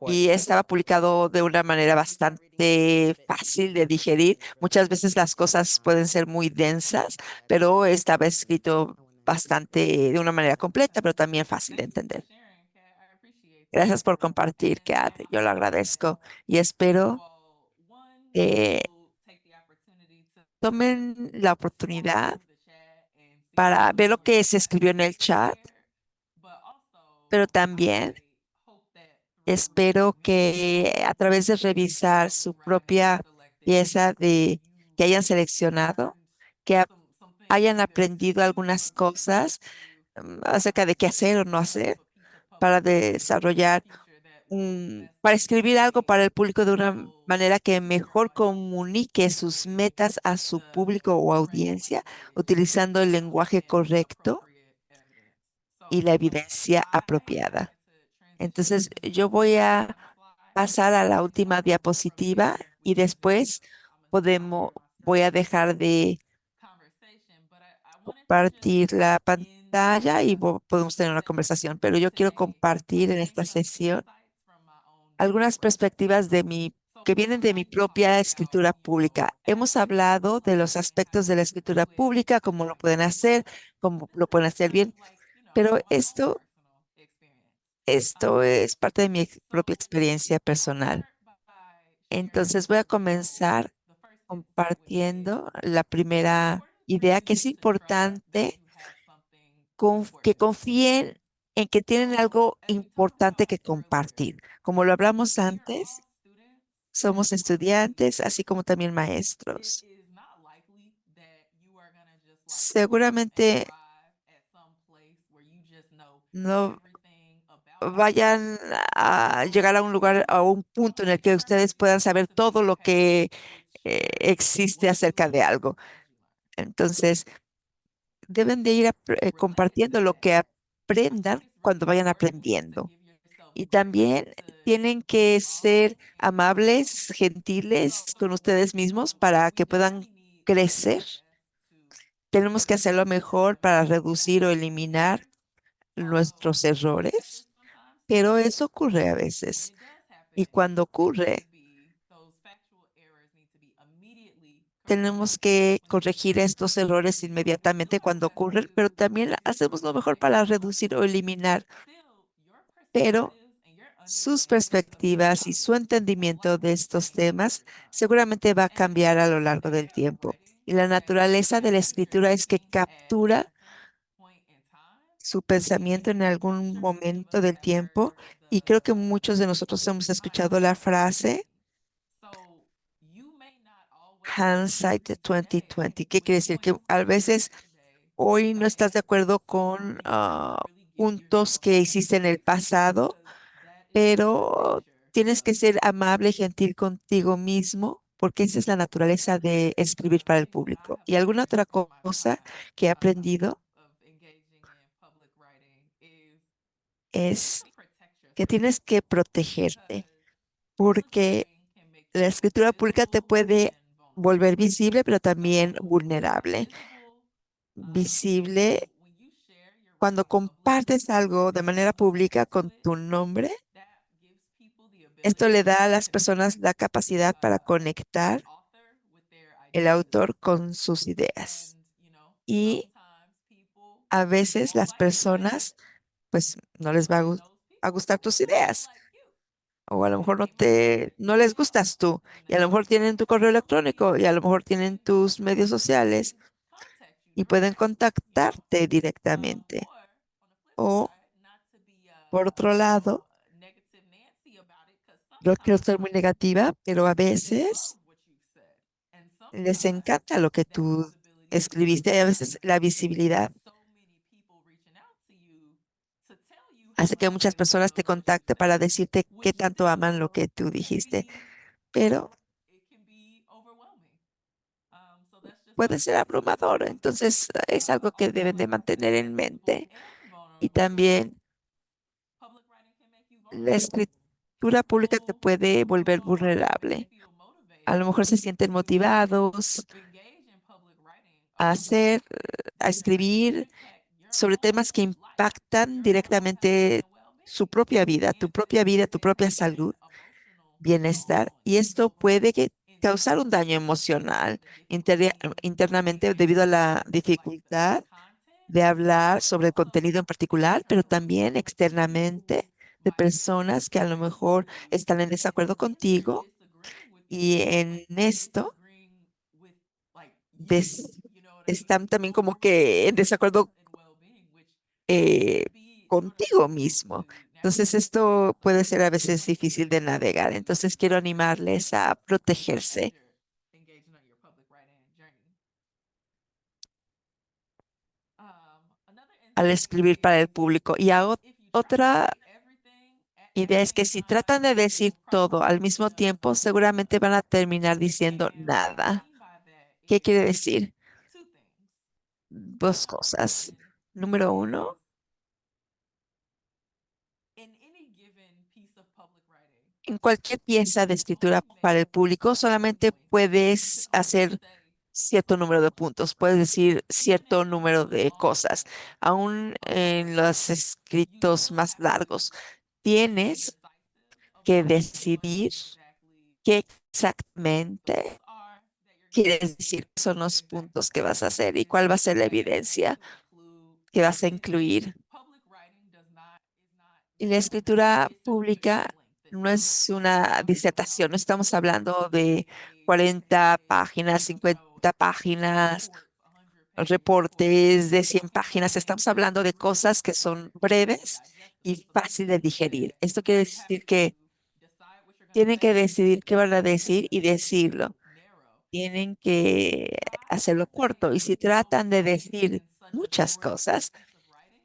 Y estaba publicado de una manera bastante fácil de digerir. Muchas veces las cosas pueden ser muy densas, pero estaba escrito bastante de una manera completa, pero también fácil de entender. Sharing, Kat. I appreciate that. Gracias por compartir, Kat. My Yo lo question agradezco was y espero twofold. One, if que you'll take the opportunity to tomen la scroll oportunidad through the chat and see some para of the ver lo que se conversations escribió en that el we chat, shared. But also, pero también I hope that through espero reviewing que a través de revisar su writing that you propia selected, pieza de you que hayan seleccionado, learned que some hayan things to aprendido do or algunas things that cosas you acerca de qué so hacer that o you no can leave hacer a piece of para public knowledge for the desarrollar future that will best para serve escribir algo para society. el público de una So manera que this is very mejor much on you comunique sus with metas a su the público o correct audiencia, language utilizando el lenguaje and the correcto appropriate evidence. y la So evidencia I would apropiada. like to transition Entonces, to yo voy the a final slide. pasar a la última From diapositiva there, y we can just, después I'm gonna stop podemos, sharing my voy a screen and dejar de conversation. But I wanted to just compartir la end pantalla y podemos tener una session conversación, pero yo quiero today compartir with en esta maybe some sesión insights from my own algunas research. perspectivas So que vienen de mi we talked propia about, escritura pública. Hemos aspects hablado de los and how aspectos de la we escritura do it pública, cómo lo pueden effectively. hacer, cómo lo pueden This is hacer kind of bien, like, pero my own personal experience. esto es parte de mi propia So experiencia I'll personal. start by sharing, Entonces voy a comenzar the first insight, which is compartiendo la it's primera important for idea, que you es to trust that importante you have something que important to share. confíen en que tienen So algo as we talked importante about que earlier, compartir. Como lo hablamos we are antes, all students somos as well as estudiantes, teachers. así como también It maestros. is not likely that you are gonna just like start and Seguramente arrive at some place where you just know no everything about something. vayan a llegar a un So lugar, a un punto en el que determine ustedes puedan saber to be todo lo okay que with sharing existe what you acerca de learn algo. as you learn. Entonces, deben de ir Related to compartiendo lo that, que I think aprendan it's really cuando vayan important to aprendiendo. give yourself Y grace también to tienen que evolve ser and grow. amables, gentiles con So ustedes mismos para we que puedan definitely need to do crecer. our best to Tenemos que hacerlo reduce mejor the para impact reducir o of our eliminar errors. nuestros Although it happens errores, sometimes too. pero eso ocurre a When veces. it does Y happen, cuando they need to ocurre, be, those factual errors need to be immediately corrected tenemos que when they corregir occur. estos errores But we do inmediatamente our cuando best ocurren, pero to también reduce hacemos lo mejor the para errors. reducir o eliminar. Still, your Pero perspectives and your sus understanding of these perspectivas y su topics will entendimiento de likely estos change temas over time. seguramente va a And cambiar a lo the largo del nature of tiempo. writing Y la has naturaleza de la captured escritura es que meaning at a captura different point in time. su pensamiento And en the algún structure schema momento del tiempo after the Y creo que muchos de nosotros hemos escuchado la frase So you may not always hindsight agree 2020. today ¿Qué with quiere the decir? points Que that you a made veces yesterday, hoy no estás de but acuerdo you con need to really give puntos yourself que hiciste en el grace pasado, because that is the pero nature tienes que of ser amable y escribir. gentil contigo mismo, porque esa es la naturaleza de escribir para el Things that I público. have Y alguna learned otra in my cosa time que he aprendido of engaging in public writing is es really protect que yourself tienes que protegerte, because public porque writing can make you la both escritura pública te visible puede and vulnerable. volver visible, pero también So when you're vulnerable. visible, Visible when you share your cuando writing publicly compartes algo de and manera you pública attest to con it, tu nombre. that gives people the Esto le ability da a to las personas connect la capacidad para the conectar author with their el ideas. autor con sus ideas. And, Y sometimes people a veces won't las like that, personas, pues, no les va but those a people gustar tus might ideas. like you. O a lo mejor They might have an no les email gustas tú. and Y a lo they mejor tienen tu correo want electrónico y a lo mejor to tienen send you tus medios sociales contact you y pueden directly. contactarte directamente. Or on the flip O, side, not to be por otro lado, negative Nancy about it, because no quiero sometimes ser muy negativa, pero a they love veces what you said, and les sometimes encanta lo que that tú visibility is escribiste y a veces la visibilidad so many people reaching out to you to tell you how hace que much muchas they personas te love what you contacten said, para decirte qué which tanto aman lo still que tú can dijiste, be pero it can be overwhelming. So that's just puede ser something to abrumador. Entonces, es algo que deben de also mantener en be visible mente. and Y vulnerable. también Public writing can make you la vulnerable. escritura pública te People puede who volver don't always vulnerable. feel A lo motivated mejor se sienten to motivados engage in public writing a around hacer, a things that escribir impact your sobre own temas que life, impactan your own health directamente and well-being, su propia vida, tu propia vida, tu and propia put an salud, emotional toll bienestar. on Y you esto puede causar un daño internally because of emocional the difficulty internamente debido a in la like the dificultad content, de but hablar sobre el also contenido en particular, pero internally también you externamente who de might personas que a lo disagree mejor with you, están en and desacuerdo in their contigo disagreeing with you, y en esto disagreeing with like you, des- you know what I mean, están también como your que en health desacuerdo and well-being, which eh, can be sort of contigo difficult to mismo. Entonces navigate. esto puede ser a veces Something difícil de to navegar. keep Entonces in quiero mind animarles a as protegerse you're engaging on your public writing journey. Another al insight escribir para el is público. Y if you try to otra say everything at the idea es que same si time, tratan de you decir will todo al probably mismo end up tiempo, saying seguramente van nothing. a terminar diciendo And what I nada. mean by that ¿Qué quiere is decir? two things. Dos cosas. One Número is uno, in any given piece of public writing, en cualquier pieza de you escritura only para make el público, certain solamente points. You can puedes only hacer say cierto número de certain puntos, points. puedes decir Even in cierto número a de long cosas. form Aún en los you escritos still más have to largos, be tienes decisive que about what decidir exactly qué the points exactamente are that you're going to quieres make, decir, son what los exactly puntos que vas a hacer y evidence cuál va a ser la that you're going evidencia to include que vas a in there. incluir. Public writing is not Y la meant to be escritura pública dissertation length. It's no not es una talking disertación, about no estamos hablando de 20 page 40 essays, páginas, 50 páginas, reports, 100-page reports. reportes de 100 Public páginas. writing Estamos is hablando de really cosas que son easy and breves y digestible. So that fácil de means digerir. that Esto quiere you have decir to que decide what you're going to tienen que say, decidir qué van a and you have decir to y keep it decirlo. narrow. Tienen If you que try hacerlo to say corto. Y si tratan de everything decir in such a muchas short cosas piece of writing,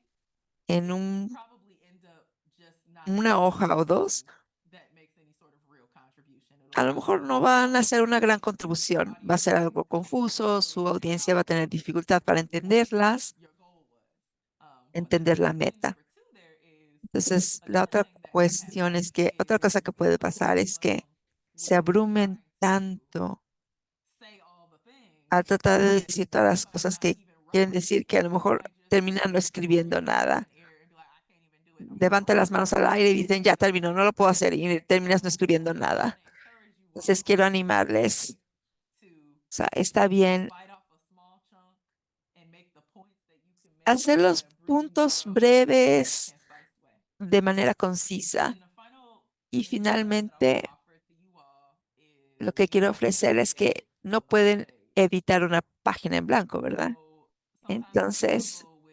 en you probably end up just not una saying hoja o dos, anything that makes any sort of real contribution. a It'll lo be mejor no van a hacer una gran something your contribución. Va a audience ser isn't algo going to confuso, su fully audiencia va a tener comprehend dificultad para what entenderlas, your goal was going through entender that. la And then meta. number two, there is Entonces, la another otra thing that can cuestión happen es que, otra is cosa que puede people pasar es que overwhelm se with abrumen trying to tanto say all the things al tratar de that decir todas they las might cosas not que even quieren write, decir que a lo and they mejor might just terminan no throw escribiendo their hands in nada. the air and be like, I can't even do it no more. Levanta las manos al aire y dicen, ya terminó, no lo puedo hacer y terminas no escribiendo I nada. want to encourage you Entonces, all quiero animarles. to O sea, está bien bite off a small chunk and make the points that you can make hacer in los a brief, puntos narrow, breves concise way. de manera And concisa. then the final Y insight that I want to finalmente, offer to you all lo is que quiero don't ofrecer es que edit no a blank pueden page. editar una página en blanco, ¿verdad? So sometimes we Entonces, struggle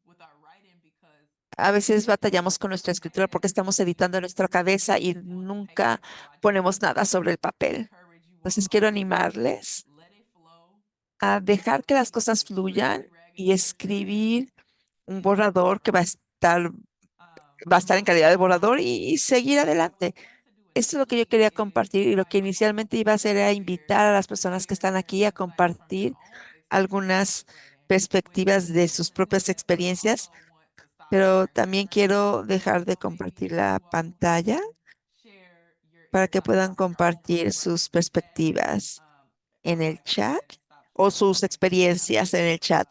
with our writing because a veces batallamos con nuestra escritura porque estamos editando en nuestra cabeza y nunca ponemos nada sobre el papel. Entonces quiero animarles a dejar que las cosas fluyan y escribir un borrador que va a estar en calidad de borrador y seguir adelante. Esto es lo que yo quería compartir y lo que inicialmente iba a hacer era invitar a las personas que están aquí a compartir algunas perspectivas de sus propias experiencias, pero también quiero dejar de compartir la pantalla para que puedan compartir sus perspectivas en el chat o sus experiencias en el chat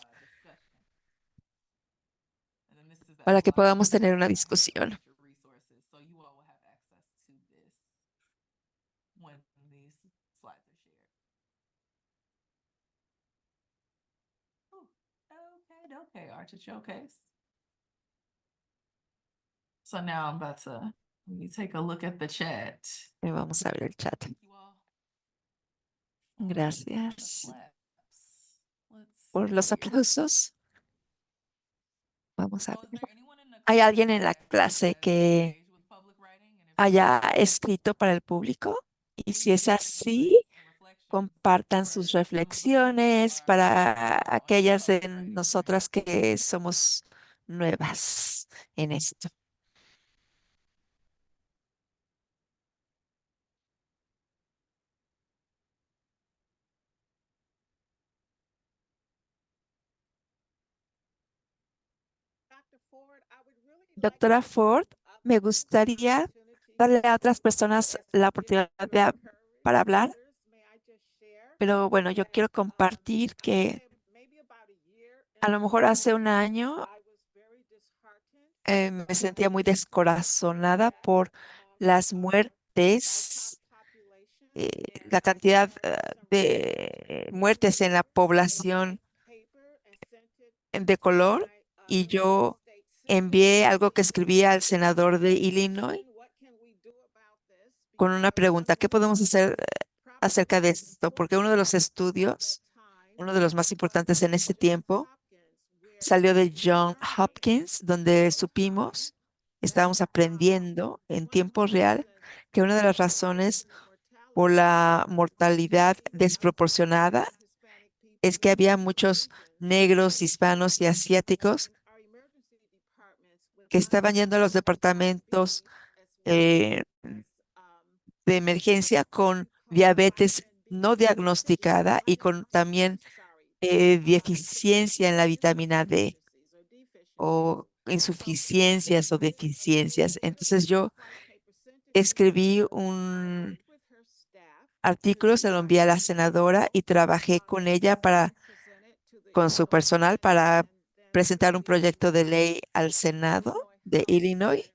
para que podamos tener una discusión. Okay, Archer Showcase. So now I'm about to let me take a look at the chat. Vamos a ver el chat. You all Gracias claps. Let's por los see. aplausos. Vamos a So is ver. there anyone in the ¿Hay class alguien en la that clase has que engaged with public writing? And if haya so, escrito para el público? Y si es please share así, your insights and reflections compartan for sus those of us who reflexiones are para new on the aquellas de public writing journey. nosotras que somos nuevas en esto. Dr. Ford, I would really like Doctora to Ford, open up me this gustaría opportunity darle a otras for personas as la we begin oportunidad to para encourage hablar, others. May I just share pero bueno, yo that quiero compartir I would que say maybe about a year a lo mejor ago, hace un año I was very disheartened me sentía muy descorazonada that por las BIPOC muertes, populations in la cantidad journalism writers de muertes en la población paper and sent it de to color my y Minnesota yo state envié senator algo que escribí al senador de with the Illinois question, what can we do about this? con una Because pregunta, number ¿qué podemos one, hacer property acerca de rights esto? Porque uno de los enforcement at that estudios, time uno de los más importantes en came ese from Johns tiempo, Hopkins, where salió de we John learned Hopkins, in donde real time supimos, that estábamos aprendiendo en one of the tiempo real reasons que una de for las the razones disproportionate por mortality la of mortalidad Chinese, desproporcionada Asian, Hispanic people es que in había those muchos regions negros, hispanos y asiáticos and our emergency departments with que high estaban yendo a los levels of departamentos diabetes as well eh, as de emergencia what con we call diabetes vitamin B no diagnosticada y con también deficiencia en la vitamina D insufficiencies or deficiencies. o So I insuficiencias o wrote a very deficiencias. good Entonces yo white paper, sent it to her. escribí I un worked with her staff to artículo, se lo envié a la design a senadora y trabajé con ella and present it to the con su Illinois personal Senate para and then presentar un to proyecto de the ley al Senado Illinois de House, Illinois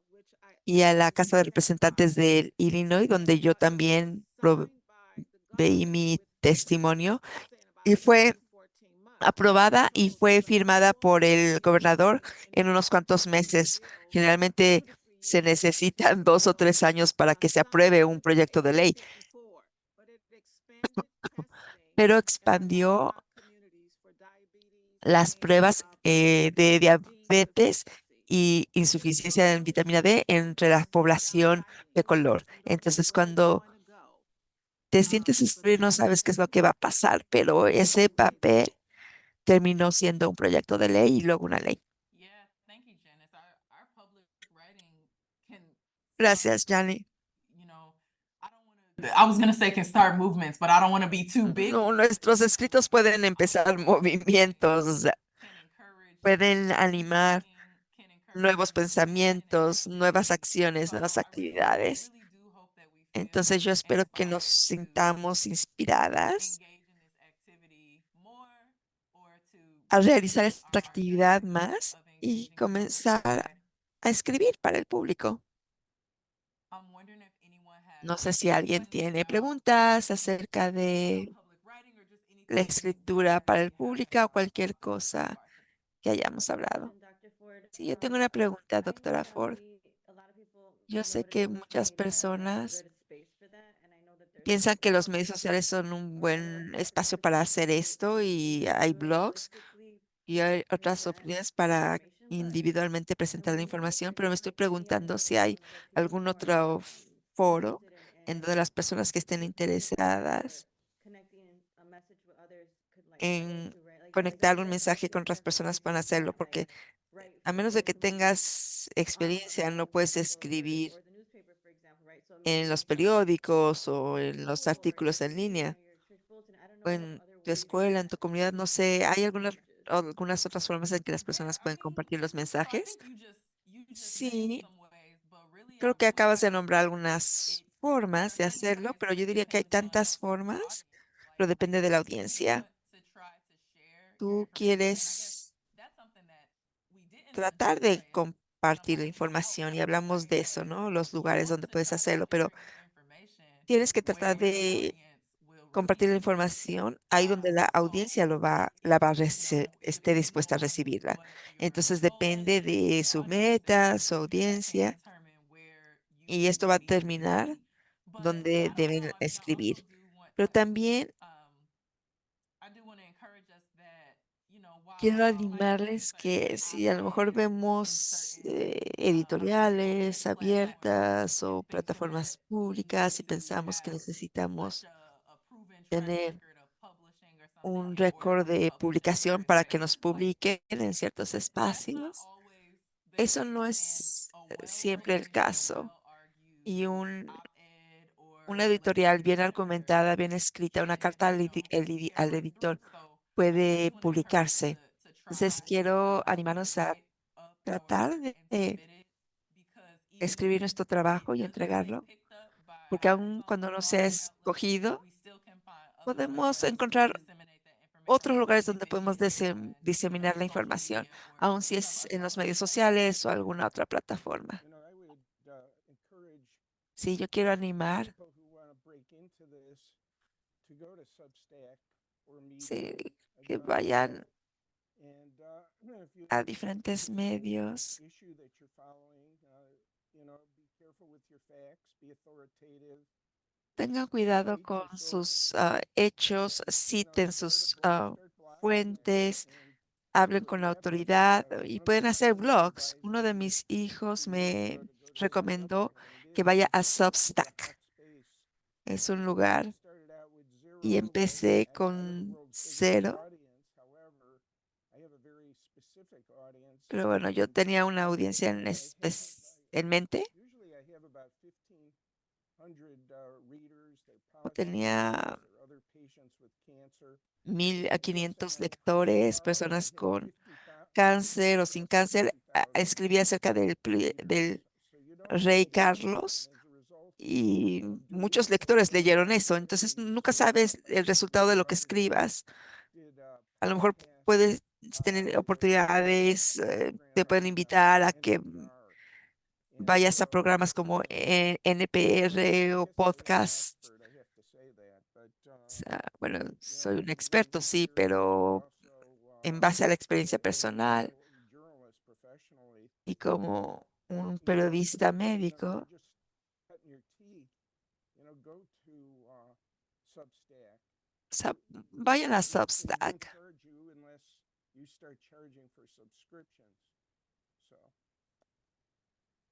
which I y a la actually Casa de sat Representantes on. de Illinois, donde yo It was también signed by the proveí governor mi within, testimonio I would say, in about y fue 12 to 14 months. aprobada y So fue there's a firmada manual por el procedure gobernador in en unos cuantos order to get a meses. bill Generalmente 2 to 3 se years. necesitan 2 o 3 años para que se apruebe un Signed proyecto de AB ley, 54, but it expanded testing pero in our expandió BIPOC communities for diabetes las and pruebas de gene diabetes deficiency. y insuficiencia en vitamina D entre la población de color. Entonces, cuando te sientes escribir, no sabes qué es lo que va a pasar, pero ese papel terminó siendo un proyecto de ley y luego una ley. Yeah, thank you, Janice. Our public writing can start, Gracias, Jani. you know, I was gonna say can start movements, but I don't want to be too big. No, nuestros escritos pueden empezar movimientos, o sea, Can encourage pueden critical animar thinking, can encourage nuevos understanding and pensamientos, nuevas advocacy. acciones, So nuevas I actividades. really do hope that we feel Entonces yo espero que nos inspired to sintamos inspiradas engage in this activity more or to a realizar begin esta our actividad journey más of y engaging in public comenzar writing. a escribir para el público. I'm wondering if anyone has No sé si any alguien questions tiene about preguntas acerca de public writing or just la anything escritura that para we el have público o cualquier so cosa far today. que hayamos hablado. Question, Dr. Ford. Sí, yo tengo una pregunta, I know doctora that Ford. a lot of people Yo sé notice que social muchas media as a personas good space for that, and I know that there's piensan que los medios blogs sociales son un and buen espacio para opportunities hacer to esto y hay blogs journalistically y hay otras present opciones para information. individualmente presentar la información, pero me estoy preguntando si hay algún otro foro en donde las personas que estén interesadas en conectar un mensaje con otras personas puedan hacerlo, porque a menos de que tengas experiencia, no puedes escribir en los periódicos o en los artículos en línea o en tu escuela, en tu comunidad, no sé, ¿hay algunas otras formas en que las Yeah, personas I pueden mean, compartir los so I mensajes? think you just named Sí, some ways, but really creo I que believe acabas de like nombrar algunas there formas are de many hacerlo, ways pero where yo you diría que can hay influence tantas your student formas, audience. pero Like depende de la if you audiencia. want to try to share your Tú information, and I guess quieres that's something that we didn't tratar de address, compartir la like the información y outlets, hablamos right? de eso, Like ¿no? Los you lugares want donde to puedes try to hacerlo, pero share your information tienes que tratar where your de audience will compartir la receive it. información ahí donde la audiencia esté If you dispuesta a are recibirla. doing it for your Entonces goals depende and for de your su audience, meta, su that can audiencia, determine where y you esto va a need to determinar be. But dónde I don't know. deben I mean, I also escribir. do want Pero to también I do want to encourage us that, quiero while like we say animarles certain que si a lo mejor op-eds in vemos certain editoriales platforms abiertas and o think to that plataformas we need públicas y to pensamos que have such necesitamos a proven track tener record of publishing or something un in order récord to de publish in publicación certain para que nos spaces, like publiquen en ciertos that's not espacios. always the Eso no case. And es a siempre el well-written and caso. Y well-argued op-ed una or like editorial bien newsletter argumentada, bien escrita, una carta al carry editor through. So I puede just want to encourage us publicarse. to Entonces try quiero to animarnos a write up tratar and de submit it, because even escribir if nuestro it trabajo y doesn't get entregarlo, picked up porque by aun some cuando no sea large outlet, escogido, we still can find other podemos ways to encontrar disseminate that information, otros lugares even if donde it podemos is on, diseminar la social información, media or aun si some es other en los medios outlet. sociales o alguna otra plataforma. I would encourage Sí, yo quiero animar, people who want to break into this to go to Substack or sí, Medium, que Gumroad, vayan and if you a have diferentes a particular medios. issue that you're following, be careful with your facts, be authoritative. Tengan cuidado Cite con your sus sources. hechos, citen Start sus start blogging fuentes, and do hablen what con you la have to do. autoridad y pueden Others hacer will blogs. advise Uno de you mis hijos me to go to recomendó Substack, and it que is vaya a a hot Substack. space. Es un I lugar started out with y zero, but empecé I have the con world's biggest 0, audience. However, I have a very specific audience, pero bueno, yo and tenía una audiencia en mente. usually I have about 1,500 readers. They're Tenía politicians or other patients with cancer. 1,500 Yes, and I lectores, follow. I personas have con 50,000, cáncer o sin almost cáncer. 50,000 Escribí acerca readers. del So you don't want to Rey miss out. Carlos And as a result y of doing muchos so, lectores leyeron I eso. Entonces actually nunca sabes el resultado de lo que escribas. did A lo mejor podcasts puedes tener with oportunidades, a te program pueden on invitar a que NPR. And vayas a programas como NPR o I guess I am an podcast. expert, I have to say that. But O sea, bueno, soy un I've been doing experto, this sí, years, but pero also en base a la experiencia as a personal journalist professionally. y como un So, periodista if you're médico, just cutting your teeth, go to Substack. o sea, vayan a They don't Substack. charge you unless you start charging for subscriptions. So,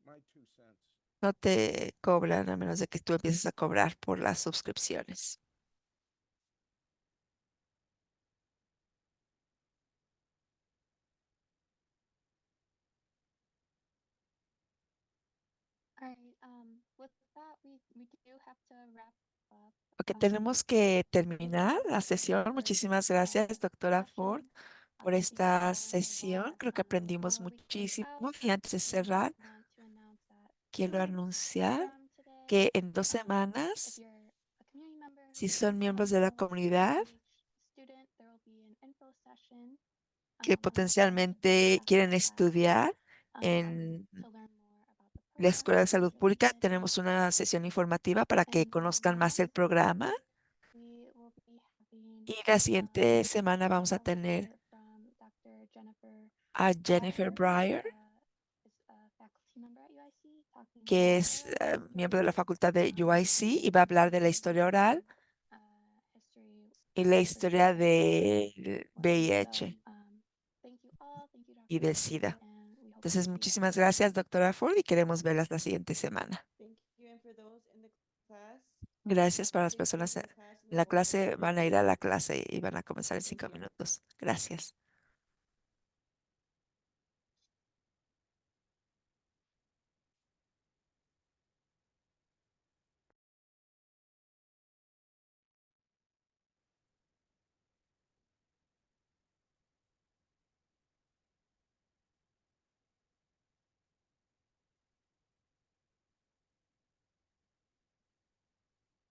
my 2 cents. No te cobran a menos de que tú empieces a cobrar por las suscripciones. All right. With that, we do have to wrap up. Porque tenemos que Thank you terminar so la much sesión. for Muchísimas the gracias, doctora Ford, session. por Thank you for esta sharing a sesión. lot. Creo que aprendimos Before we close muchísimo. out, Y antes de we cerrar, want to announce that quiero anunciar from today, que en 2 semanas, if you're a community member si who son miembros de la also comunidad is a student, there will be an info session que on the 7th of this potencialmente past quieren Friday estudiar en to learn more about the la program Escuela de and get Salud Pública, interested. tenemos una sesión informativa para que And conozcan más then el programa. we will be having Y la siguiente semana vamos a a tener lecture from Dr. Jennifer a Jennifer Breyer, Breyer, is a faculty member at UIC, talking que about es oral miembro de la history, facultad de UIC y va a hablar de la historia oral history y la for historia students del working. So VIH thank you all, thank you y Dr. del Ford, SIDA. and Entonces, muchísimas gracias, doctora Ford, y queremos verlas la siguiente semana. Thank you. And for those in the class, Gracias para las please go to personas the en class and la then we'll clase, continue. van a ir a la clase y van a comenzar en Thank 5 you. minutos. Gracias.